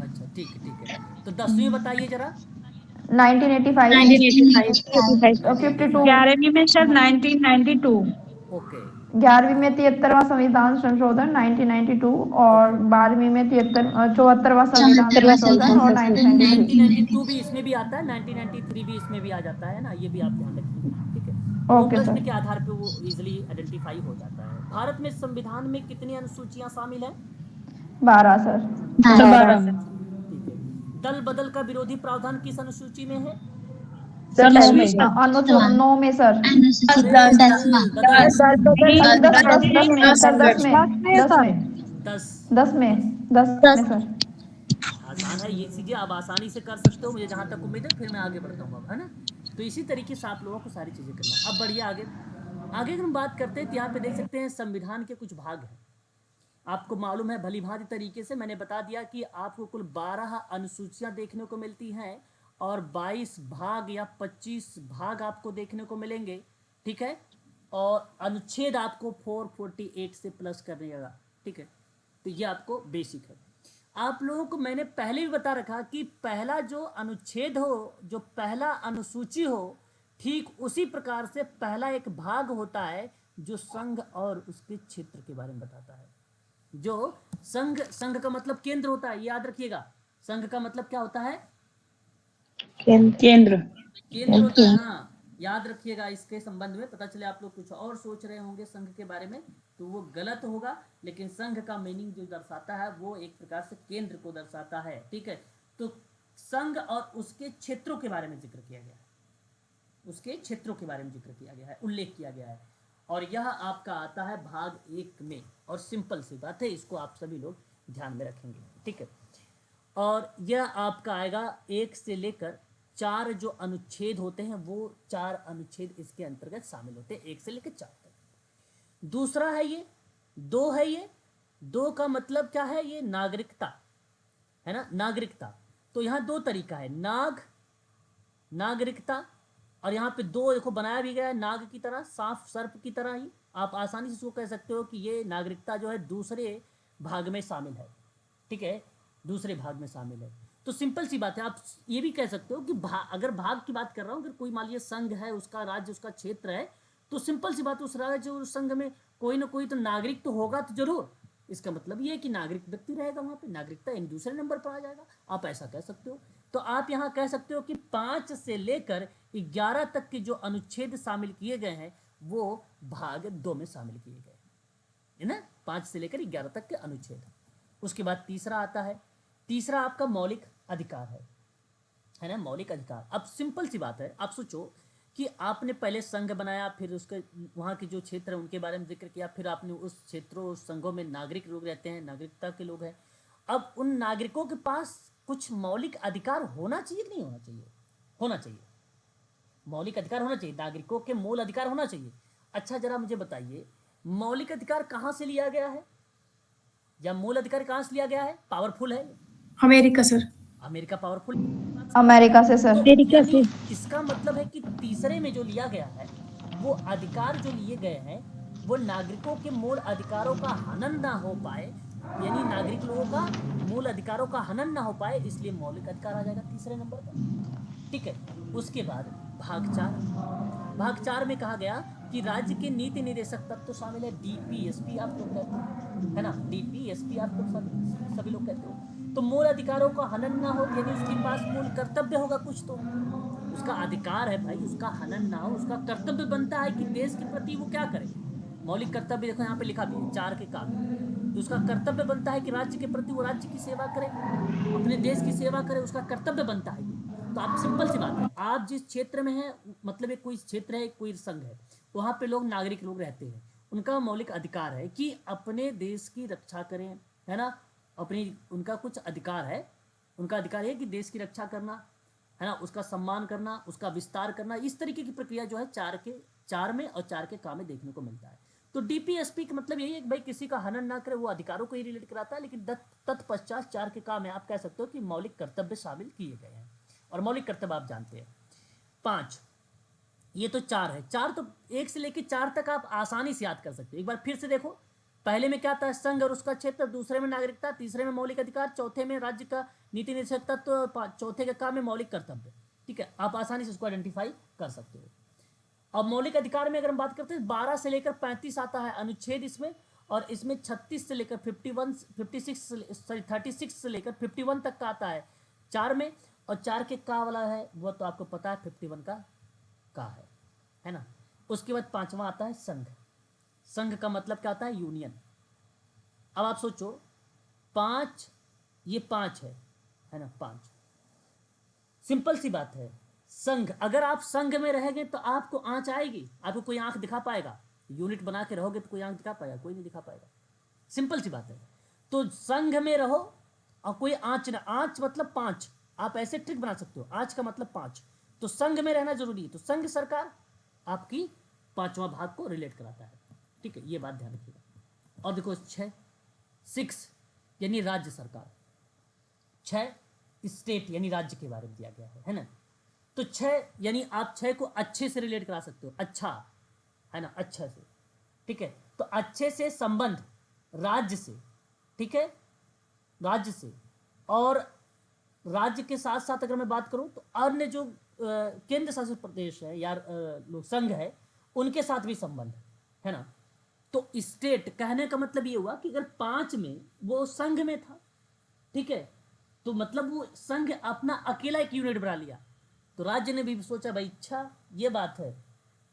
अच्छा ठीक है। तो 10वीं बताइए जरा। 1985 1985 52 11वीं में सर 1992। ओके 11वीं में 73वां संविधान संशोधन 1992 और 12वीं में 74वां संविधान संशोधन और 1993। 1992 भी इसमें भी आता है, 1993 भी इसमें भी आ जाता है ना, ये भी आप ध्यान रखिए, ठीक है। वो ओके प्रश्न सर। के आधार पे वो इजीली आइडेंटिफाई हो जाता है। भारत में संविधान में कितनी अनुसूचियां शामिल हैं? 12 सर। 12। ठीक है। दल बदल का विरोधी प्रावधान किस अनुसूची में है? सर 9 में। अनुच्छेद 9 में सर। दस में सर। आसान है ये चीजें, आप आसानी से कर सकते हो, मुझे जहां तक उम्मीद है। फिर मैं आगे बढ़ता हूँ अब, है ना। तो इसी तरीके से आप लोगों को सारी चीजें करना है। अब बढ़िए आगे अगर हम बात करते हैं तो यहाँ पे देख सकते हैं संविधान के कुछ भाग हैं। आपको मालूम है भली भांति तरीके से मैंने बता दिया कि आपको कुल 12 अनुसूचियां देखने को मिलती हैं और 22 भाग या 25 भाग आपको देखने को मिलेंगे, ठीक है। और अनुच्छेद आपको 448 से प्लस करने, ठीक है। तो ये आपको बेसिक है। आप लोगों को मैंने पहले भी बता रखा कि पहला जो अनुच्छेद हो, जो पहला अनुसूची हो, ठीक उसी प्रकार से पहला एक भाग होता है जो संघ और उसके क्षेत्र के बारे में बताता है। जो संघ का मतलब केंद्र होता है, याद रखिएगा। संघ का मतलब क्या होता है? केंद्र। होता है। हाँ, याद रखिएगा। इसके संबंध में पता चले आप लोग कुछ और सोच रहे होंगे संघ के बारे में, तो वो गलत होगा। लेकिन संघ का मीनिंग जो दर्शाता है वो एक प्रकार से केंद्र को दर्शाता है, ठीक है। तो संघ और उसके क्षेत्रों के बारे में जिक्र किया गया है, उसके क्षेत्रों के बारे में जिक्र किया गया है, उल्लेख किया गया है। और यह आपका आता है भाग 1 में। और सिंपल सी बात है, इसको आप सभी लोग ध्यान में रखेंगे, ठीक है। और यह आपका आएगा 1 से लेकर 4 जो अनुच्छेद होते हैं, वो 4 अनुच्छेद इसके अंतर्गत शामिल होते हैं, 1 से लेकर 4 तक। दूसरा है ये 2 है। ये 2 का मतलब क्या है? ये नागरिकता है ना, नागरिकता। तो यहाँ 2 तरीका है, नागरिकता। और यहाँ पे 2 देखो बनाया भी गया है नाग की तरह, सांप सर्प की तरह ही। आप आसानी से इसको कह सकते हो कि ये नागरिकता जो है दूसरे भाग में शामिल है, ठीक है, दूसरे भाग में शामिल है। तो सिंपल सी बात है, आप ये भी कह सकते हो कि अगर भाग की बात कर रहा हूँ, अगर कोई मान लीजिए संघ है, उसका राज्य, उसका क्षेत्र है, तो सिंपल सी बात, उस राज्य और उस संघ में कोई ना कोई तो नागरिक तो होगा तो जरूर। इसका मतलब ये है कि नागरिक व्यक्ति रहेगा वहां पे, नागरिकता इन दूसरे नंबर पर आ जाएगा, आप ऐसा कह सकते हो। तो आप यहाँ कह सकते हो कि 5 से लेकर 11 तक के जो अनुच्छेद शामिल किए गए हैं वो भाग 2 में शामिल किए गए है ना, 5 से लेकर 11 तक के अनुच्छेद। उसके बाद तीसरा आता है, तीसरा आपका मौलिक अधिकार है ना, मौलिक अधिकार। अब सिंपल सी बात है, आप सोचो कि आपने पहले संघ बनाया, फिर उसके वहाँ के जो क्षेत्र है उनके बारे में जिक्र किया, फिर आपने उस क्षेत्रों, उस संघों में नागरिक लोग रहते हैं, नागरिकता के लोग हैं। अब उन नागरिकों के पास कुछ मौलिक अधिकार होना चाहिए कि नहीं होना चाहिए? होना चाहिए, मौलिक अधिकार होना चाहिए, नागरिकों के मूल अधिकार होना चाहिए। अच्छा जरा मुझे बताइए, मौलिक अधिकार कहाँ से लिया गया है, या मूल अधिकार कहाँ से लिया गया है? पावरफुल है America sir. America powerful, America से सर। यानी इसका मतलब है कि तीसरे में जो लिया गया है वो अधिकार जो लिए गए हैं वो नागरिकों के मूल अधिकारों का हनन ना हो पाए, यानी नागरिक लोगों का मूल अधिकारों का हनन ना हो पाए, इसलिए मौलिक अधिकार आ जाएगा तीसरे नंबर पर, ठीक है। उसके बाद भाग 4 में कहा गया कि राज्य के नीति निर्देशक तत्व तो शामिल है, डीपीएसपी आप लोग कहते हो, है ना, डीपीएसपी आप लोग सभी लोग कहते हो। तो मूल अधिकारों का हनन ना हो, यानी उसके पास मूल कर्तव्य होगा कुछ, तो उसका अधिकार है भाई, उसका हनन ना हो, उसका कर्तव्य बनता है कि देश के प्रति वो क्या करे। मौलिक कर्तव्य देखो यहाँ पे लिखा भी है 4 के काम, तो उसका कर्तव्य बनता है कि राज्य के प्रति वो राज्य की सेवा करे, अपने देश की सेवा करे, उसका कर्तव्य बनता है। तो आप सिंपल सी बात है, आप जिस क्षेत्र में हैं, मतलब एक कोई क्षेत्र है, कोई संघ है, वहाँ पे लोग नागरिक लोग रहते हैं, उनका मौलिक अधिकार है कि अपने देश की रक्षा करें, है ना। उनका कुछ अधिकार है, उनका अधिकार है कि देश की रक्षा करना, है ना, उसका सम्मान करना, उसका विस्तार करना। इस तरीके की प्रक्रिया जो है 4 में और 4 के काम में देखने को मिलता है। तो डीपीएसपी का मतलब यही है कि भाई किसी का हनन ना करे, वो अधिकारों को ही रिलेट कराता है। लेकिन तत्पश्चात 4 के काम में आप कह सकते हो कि मौलिक कर्तव्य शामिल किए गए हैं। और मौलिक कर्तव्य आप जानते हैं 5, ये तो 4 है। 4 तो 1 से लेकर 4 तक आप आसानी से याद कर सकते हो। एक बार फिर से देखो, पहले में क्या था, संघ और उसका क्षेत्र, दूसरे में नागरिकता, तीसरे में मौलिक अधिकार, चौथे में राज्य का नीति निषेध तत्व, चौथे के काम में मौलिक कर्तव्य। ठीक है, आप आसानी से उसको आइडेंटिफाई कर सकते हो। अब मौलिक अधिकार में अगर हम बात करते हैं 12 से लेकर 35 आता है अनुच्छेद इसमें, और इसमें 36 से लेकर 36 से लेकर 51 तक का आता है 4 में। और 4 के का वाला है वो तो आपको पता है 51 का है ना। उसके बाद 5वां आता है संघ। संघ का मतलब क्या होता है, यूनियन। अब आप सोचो 5, ये 5 है ना, 5। सिंपल सी बात है, संघ, अगर आप संघ में रहेंगे तो आपको आंच आएगी, आपको कोई आंख दिखा पाएगा। यूनिट बना के रहोगे तो कोई आंख दिखा पाएगा, कोई नहीं दिखा पाएगा। सिंपल सी बात है। तो संघ में रहो और कोई आंच ना, आंच मतलब 5, आप ऐसे ट्रिक बना सकते हो, आंच का मतलब 5। तो संघ में रहना जरूरी है। तो संघ सरकार आपकी 5वां भाग को रिलेट कराता है। ठीक है, ये बात ध्यान रखिएगा। और देखो 6 यानी राज्य सरकार, 6 स्टेट यानी राज्य के बारे में दिया गया है ना। तो 6 यानी आप 6 को अच्छे से रिलेट करा सकते हो, अच्छा है ना, अच्छा से। ठीक है, तो अच्छे से संबंध राज्य से, ठीक है, राज्य से। और राज्य के साथ साथ अगर मैं बात करूं तो अन्य जो केंद्र शासित प्रदेश है या लोग संघ है, उनके साथ भी संबंध है ना। तो स्टेट कहने का मतलब ये हुआ कि अगर 5 में वो संघ में था, ठीक है, तो मतलब वो संघ अपना अकेला एक यूनिट बना लिया। तो राज्य ने भी सोचा भाई अच्छा ये बात है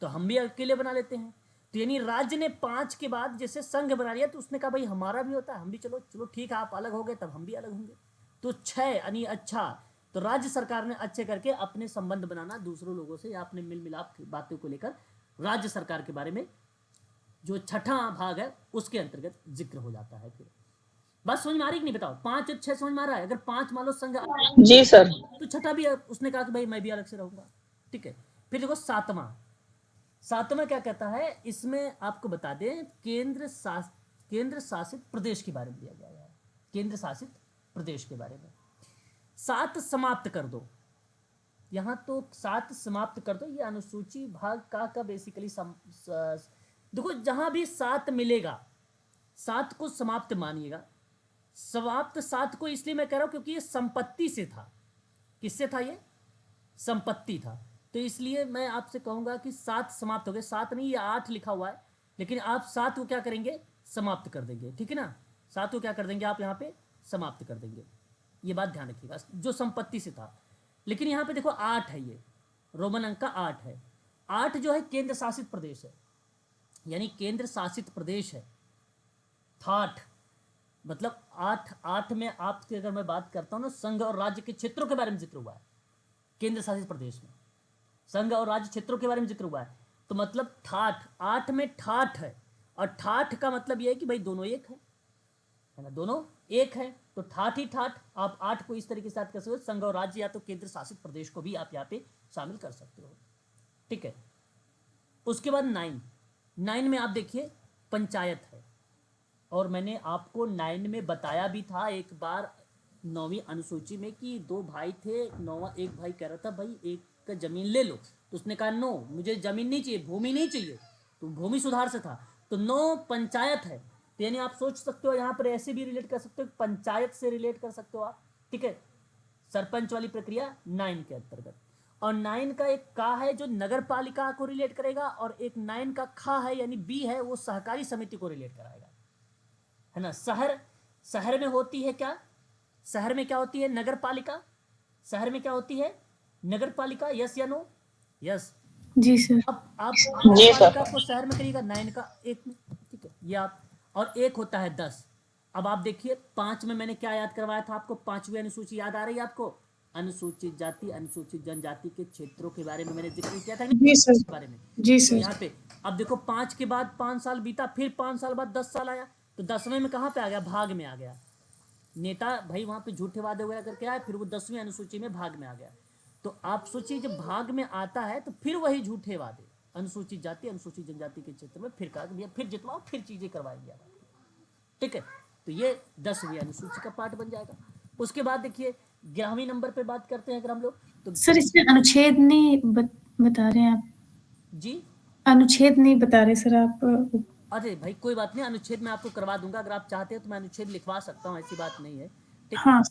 तो हम भी अकेले बना लेते हैं। तो यानी राज्य ने 5 के बाद जैसे संघ बना लिया, तो उसने कहा भाई हमारा भी होता है, हम भी चलो ठीक है, आप अलग हो गए तब हम भी अलग होंगे। तो 6 यानी अच्छा। तो राज्य सरकार ने अच्छे करके अपने संबंध बनाना दूसरों लोगों से या अपने मिल मिलाप की बातों को लेकर राज्य सरकार के बारे में जो 6वां भाग है उसके अंतर्गत जिक्र हो जाता है। फिर बस समझ में आ रही कि नहीं बताओ, 5 और 6 समझ में आ रहा है। अगर 5 मान लो संघ जी सर। तो 6वां भी उसने कहा कि भाई मैं भी अलग से रहूंगा। ठीक है, फिर देखो 7वां क्या कहता है, इसमें आपको बता दें केंद्र शासित प्रदेश के बारे में दिया गया है। केंद्र शासित प्रदेश के बारे में 7 समाप्त कर दो, यहाँ तो 7 समाप्त कर दो। ये अनुसूची भाग का बेसिकली देखो जहां भी 7 मिलेगा 7 को समाप्त मानिएगा। समाप्त 7 को इसलिए मैं कह रहा हूं क्योंकि ये संपत्ति से था। किससे था ये? संपत्ति था। तो इसलिए मैं आपसे कहूंगा कि 7 समाप्त हो गए। 7 नहीं, ये 8 लिखा हुआ है, लेकिन आप 7 को क्या करेंगे, समाप्त कर देंगे। ठीक है ना, 7 को क्या कर देंगे आप यहाँ पे समाप्त कर देंगे। ये बात ध्यान रखिएगा, जो संपत्ति से था। लेकिन यहाँ पे देखो 8 है, ये रोमन अंक का 8 है। 8 जो है केंद्र शासित प्रदेश है, यानी केंद्र शासित प्रदेश है। 8 मतलब 8 में आपकी अगर मैं बात करता हूँ ना, संघ और राज्य के क्षेत्रों के बारे में जिक्र हुआ है। केंद्र शासित प्रदेश में संघ और राज्य क्षेत्रों के बारे में जिक्र हुआ है। तो मतलब 8 में 8 है, और 8 का मतलब यह है कि भाई दोनों एक है ना, दोनों एक है। तो 8 ही 8, आप 8 को इस तरीके से याद कर सकते हो, संघ और राज्य या तो केंद्र शासित प्रदेश को भी आप यहाँ पे शामिल कर सकते हो। ठीक है, उसके बाद 9 में आप देखिए पंचायत है। और मैंने आपको 9 में बताया भी था एक बार 9वीं अनुसूची में कि 2 भाई थे, 9वां एक भाई कह रहा था भाई एक का जमीन ले लो, तो उसने कहा नो मुझे जमीन नहीं चाहिए, भूमि नहीं चाहिए, तो भूमि सुधार से था। तो 9 पंचायत है। तो यानी आप सोच सकते हो यहाँ पर ऐसे भी रिलेट कर सकते हो, पंचायत से रिलेट कर सकते हो आप। ठीक है, सरपंच वाली प्रक्रिया 9 के अंतर्गत। और 9 का एक का है जो नगर पालिका को रिलेट करेगा, और एक 9 का खा है यानी बी है, वो सहकारी समिति को रिलेट कराएगा, है ना। शहर में होती है क्या, शहर में क्या होती है, नगर पालिका। शहर में क्या होती है, नगर पालिका। यस या नो? यस जी सर। अब आप जी सर। पालिका को शहर में करिएगा 9 का 1 में। ठीक है, ये आप, और 1 होता है 10। अब आप देखिए 5 में मैंने क्या याद करवाया था आपको, 5वीं अनुसूची याद आ रही है आपको? अनुसूचित जाति अनुसूचित जनजाति के क्षेत्रों के बारे में मैंने जिक्र किया था जी सर। बारे में। जी तो सर। यहाँ पे अब देखो 5 के बाद 5 साल बीता, फिर 5 साल बाद 10 साल आया, तो 10वें में कहाँ पे आ गया, भाग में आ गया। नेता भाई वहां पे झूठे वादे वगैरह करके आए, फिर वो 10वीं अनुसूची में भाग में आ गया। तो आप सोचिए जब भाग में आता है तो फिर वही झूठे वादे, अनुसूचित जाति अनुसूचित जनजाति के क्षेत्र में फिर कहा भैया फिर जितवाओ, फिर चीजें करवाएंगे आप, ठीक है। तो ये 10वीं अनुसूची का पार्ट बन जाएगा। उसके बाद देखिए 11वीं नंबर पे बात करते हैं अगर हम लोग, तो सर इसमें अनुच्छेद नहीं बता रहे हैं आप, जी अनुच्छेद नहीं बता रहे सर आप। अरे भाई कोई बात नहीं, अनुच्छेद मैं आपको करवा दूंगा, अगर आप चाहते हैं तो मैं अनुच्छेद लिखवा सकता हूँ, ऐसी बात नहीं है, ठीक हाँ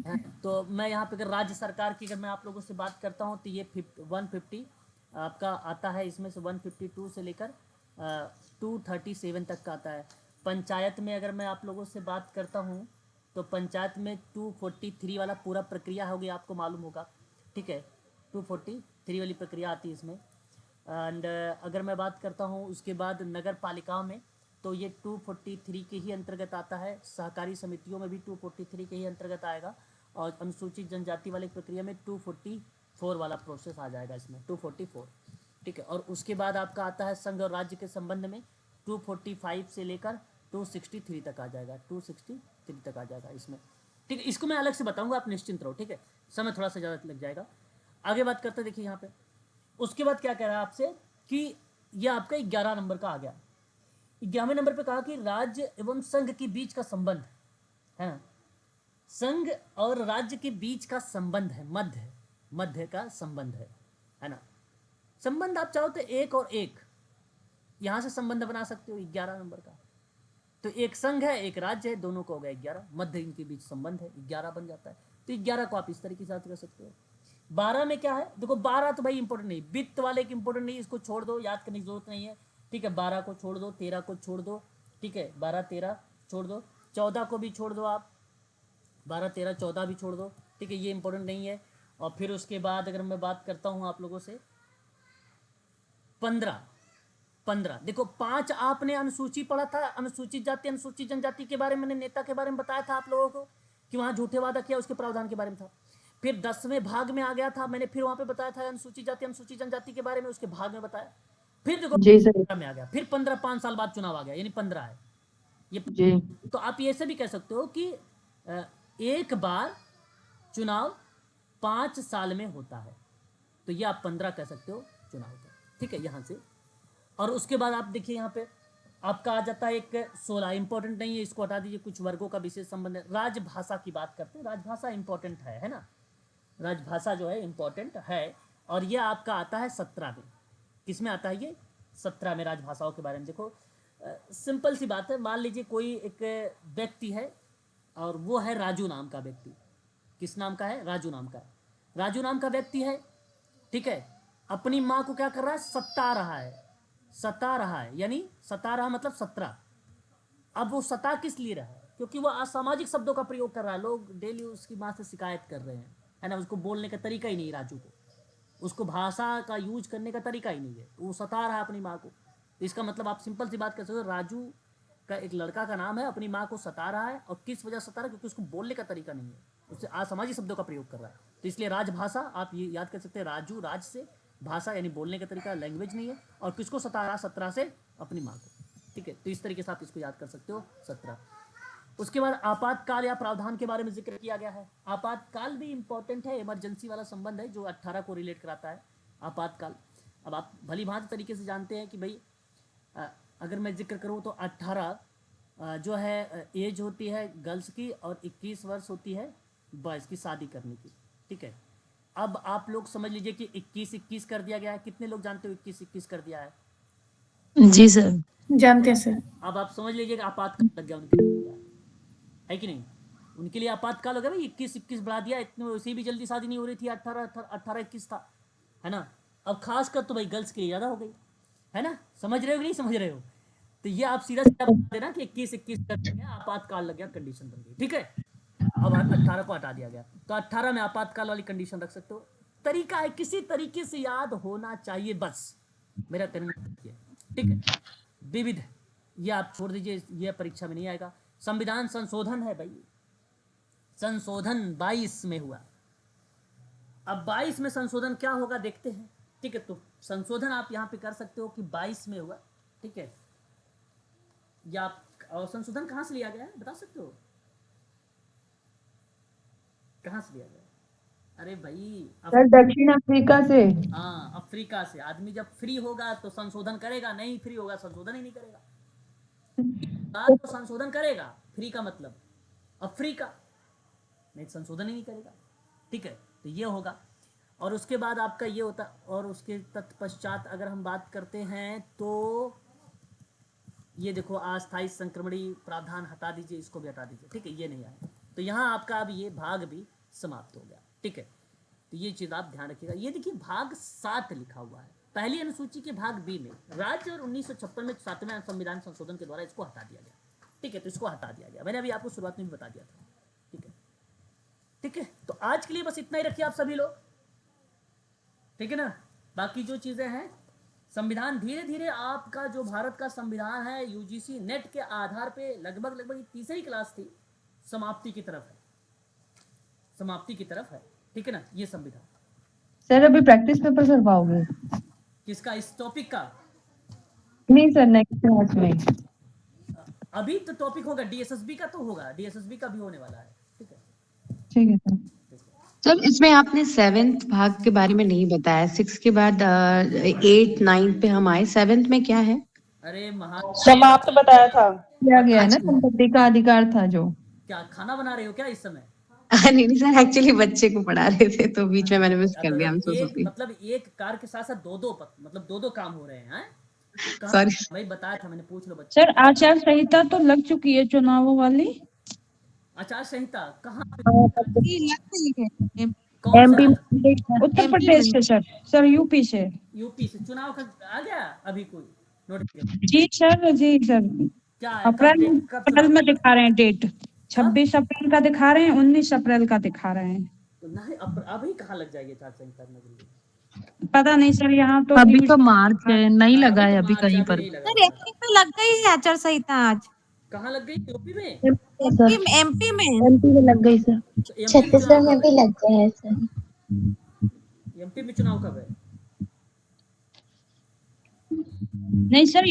है। तो मैं यहाँ पे अगर राज्य सरकार की अगर मैं आप लोगों से बात करता हूँ तो ये 150 आपका आता है, इसमें से 152 से लेकर 237 तक का आता है। पंचायत में अगर मैं आप लोगों से बात करता हूँ तो पंचायत में 243 वाला पूरा प्रक्रिया होगी, आपको मालूम होगा, ठीक है। 243 वाली प्रक्रिया आती है इसमें। एंड अगर मैं बात करता हूँ उसके बाद नगर पालिकाओं में तो ये 243 के ही अंतर्गत आता है, सहकारी समितियों में भी 243 के ही अंतर्गत आएगा, और अनुसूचित जनजाति वाली प्रक्रिया में 244 वाला प्रोसेस आ जाएगा इसमें, 244, ठीक है। और उसके बाद आपका आता है संघ और राज्य के संबंध में 245 से लेकर 263 तक आ जाएगा, 263 तक आ जाएगा इसमें, ठीक है। इसको मैं अलग से बताऊंगा, आप निश्चिंत रहो, ठीक है, समय थोड़ा सा ज़्यादा लग जाएगा। आगे बात करते देखिए यहाँ पे, उसके बाद क्या कह रहा है आपसे कि यह आपका 11 नंबर का आ गया। 11वें नंबर पे कहा कि राज्य एवं संघ के बीच का संबंध है ना, संघ और राज्य के बीच का संबंध है, मध्य का संबंध है ना। संबंध आप चाहो तो एक और एक यहां से संबंध बना सकते हो 11 नंबर का। तो एक संघ है एक राज्य है, दोनों को हो गया 11, मध्य इनके बीच संबंध है, 11 बन जाता है। तो 11 को आप इस तरीके से कर सकते हो। 12 में क्या है, देखो 12 तो भाई इंपॉर्टेंट नहीं, वित्त वाले की इंपॉर्टेंट नहीं, इसको छोड़ दो, याद करने की जरूरत नहीं है, ठीक है। 12 को छोड़ दो, 13 को छोड़ दो, ठीक है, 12 13 छोड़ दो, 14 को भी छोड़ दो आप, 12 13 14 भी छोड़ दो, ठीक है, ये इंपॉर्टेंट नहीं है। और फिर उसके बाद अगर मैं बात करता हूँ आप लोगों से 15 देखो 5 आपने अनुसूची पढ़ा था, अनुसूचित जाति अनुसूचित जनजाति के बारे में, मैंने नेता के बारे में बताया था आप लोगों को कि वहां झूठे वादा किया, उसके प्रावधान के बारे में था। फिर 10वें भाग में आ गया था, मैंने फिर वहां पे बताया था अनुसूचित जाति अनुसूचित जनजाति के बारे में, उसके भाग में बताया। फिर देखो जी सर 15 में आ गया, फिर 15 5 साल बाद चुनाव आ गया, यानी 15 है ये। जी तो आप ये से भी कह सकते हो कि एक बार चुनाव 5 साल में होता है, तो ये आप 15 कह सकते हो चुनाव का, ठीक है, यहां से। और उसके बाद आप देखिए यहाँ पे आपका आ जाता है एक 16, इंपॉर्टेंट नहीं है, इसको हटा दीजिए, कुछ वर्गों का विशेष संबंध है। राजभाषा की बात करते हैं, राजभाषा इंपॉर्टेंट है ना, राजभाषा जो है इंपॉर्टेंट है, और ये आपका आता है 17 में। किस में आता है ये, 17 में राजभाषाओं के बारे में। देखो सिंपल सी बात है, मान लीजिए कोई एक व्यक्ति है और वो है राजू नाम का व्यक्ति। किस नाम का है, राजू नाम का, राजू नाम का व्यक्ति है, ठीक है। अपनी माँ को क्या कर रहा है, सता रहा है, यानी सता रहा मतलब 17। अब वो सता किस लिए रहा है, क्योंकि वो असामाजिक शब्दों का प्रयोग कर रहा है, लोग डेली उसकी माँ से शिकायत कर रहे हैं, है ना, उसको बोलने का तरीका ही नहीं है राजू को, उसको भाषा का यूज करने का तरीका ही नहीं है, तो वो सता रहा है अपनी माँ को। तो इसका मतलब आप सिंपल सी बात कर सकते हो, राजू का एक लड़का का नाम है, अपनी माँ को सता रहा है, और किस वजह सता रहा है, क्योंकि उसको बोलने का तरीका नहीं है, उससे असामाजिक शब्दों का प्रयोग कर रहा है। तो इसलिए राजभाषा आप ये याद कर सकते हैं, राजू राज से, भाषा यानी बोलने का तरीका, लैंग्वेज नहीं है, और किसको सता रहा, 17 से अपनी माँ को, ठीक है। तो इस तरीके से आप इसको याद कर सकते हो 17। उसके बाद आपातकाल या प्रावधान के बारे में जिक्र किया गया है। आपातकाल भी इंपॉर्टेंट है, इमरजेंसी वाला संबंध है जो 18 को रिलेट कराता है, आपातकाल। अब आप भली भांति तरीके से जानते हैं कि भाई अगर मैं जिक्र करूं तो 18 जो है एज होती है गर्ल्स की, और 21 वर्ष होती है बॉयज़ की शादी करने की, ठीक है। अब आप लोग समझ लीजिए कि 21 कर दिया गया है, कितने लोग जानते हो 21 कर दिया है? जी सर। जानते हैं सर। अब आप समझ लीजिए कि आपातकाल लग गया उनके लिए, है कि नहीं, उनके लिए आपातकाल हो गया भाई, 21 बढ़ा दिया, इतने वैसे भी जल्दी शादी नहीं हो रही थी, 18-21 था, है ना। अब खास कर तो भाई गर्ल्स के लिए ज़्यादा हो गई, है ना, समझ रहे हो कि नहीं समझ रहे हो? तो ये आप सीधा सीधा बता देना कि 21 कर दिया, आपातकाल लग गया, कंडीशन बन गई, ठीक है। अब 18 को हटा दिया गया, तो 18 में आपातकाल वाली कंडीशन रख सकते हो। तरीका है, किसी तरीके से याद होना चाहिए, बस मेरा कहना है, ठीक है। विविध ये आप छोड़ दीजिए, ये परीक्षा में नहीं आएगा। संविधान संशोधन है भाई, संशोधन 22 में हुआ। अब 22 में संशोधन क्या होगा देखते हैं, ठीक है। तो संशोधन आप यहाँ पे कर सकते हो कि 22 में हुआ, ठीक है, या और संशोधन कहाँ से लिया गया है बता सकते हो? कहाँ से लिया गया? अरे भाई सर दक्षिण अफ्रीका से। हाँ, अफ्रीका से। आदमी जब फ्री होगा तो संशोधन करेगा, नहीं फ्री होगा संशोधन ही नहीं करेगा। बात तो संशोधन करेगा, फ्री का मतलब अफ्रीका, नहीं संशोधन ही नहीं करेगा, ठीक है। तो ये होगा, और उसके बाद आपका ये होता, और उसके तत्पश्चात अगर हम बात करते हैं तो ये देखो अस्थायी संक्रमणी प्रावधान हटा दीजिए, इसको भी हटा दीजिए, ठीक है, ये नहीं आया। तो यहाँ आपका अब ये भाग भी समाप्त हो गया, ठीक है। तो ये चीज़ आप ध्यान रखिएगा। ये देखिए भाग 7 लिखा हुआ है पहली अनुसूची के भाग बी में, राज्य और 1956 में 7वें संविधान संशोधन के द्वारा इसको हटा दिया गया, ठीक है। तो इसको हटा दिया गया, मैंने अभी आपको शुरुआत में भी बता दिया था, ठीक है, ठीक है। तो आज के लिए बस इतना ही रखिए आप सभी लोग, ठीक है ना। बाकी जो चीज़ें हैं संविधान, धीरे धीरे आपका जो भारत का संविधान है यूजीसी नेट के आधार पे लगभग तीसरी क्लास थी, समाप्ति की तरफ है, समाप्ति की तरफ है, ठीक है ना ये संविधान। सर अभी प्रैक्टिस पेपर करवाओगे? किसका? इस टॉपिक का? नहीं सर, नेक्स्ट क्लास में। अभी तो टॉपिक होगा डीएसएसबी का, तो होगा डीएसएसबी का भी होने वाला है, ठीक है, ठीक है सर। सर इसमें आपने 7th भाग के बारे में नहीं बताया। 6 के बाद 8, 9 पे हम आए, 7th में क्या है? अरे समाप्त बताया था। किया गया है ना, संपत्ति का अधिकार था जो। क्या खाना बना रहे हो क्या इस समय? नहीं सर, एक्चुअली बच्चे को पढ़ा रहे थे तो बीच में मैंने मिस कर दिया। मतलब एक कार के साथ साथ दो काम हो रहे हैं। सॉरी, भाई बताया था मैंने, पूछ लो बच्चे। सर आचार संहिता तो लग चुकी है चुनावों वाली। आचार संहिता कहाँ? एमपी, उत्तर प्रदेश से सर यूपी से। यूपी से चुनाव का आ गया अभी कोई नोटिफिकेशन? जी सर क्या है? अप्रैल में दिखा रहे हैं डेट, 26 अप्रैल का दिखा रहे हैं, 19 अप्रैल का दिखा रहे हैं। तो नहीं अभी कहाँ लग जाएगी आचार संहिता नगरी में? पता नहीं सर, यहाँ तो अभी तो मार्च है, नहीं लगा है अभी कहीं पर। सर एमपी में लग गई है आचार संहिता आज। कहाँ लग गई? यूपी में? एमपी में एमपी में लग गई सर, छत्तीसगढ़ में भी लग गए हैं सर। एमपी में चुनाव कब है? नहीं सर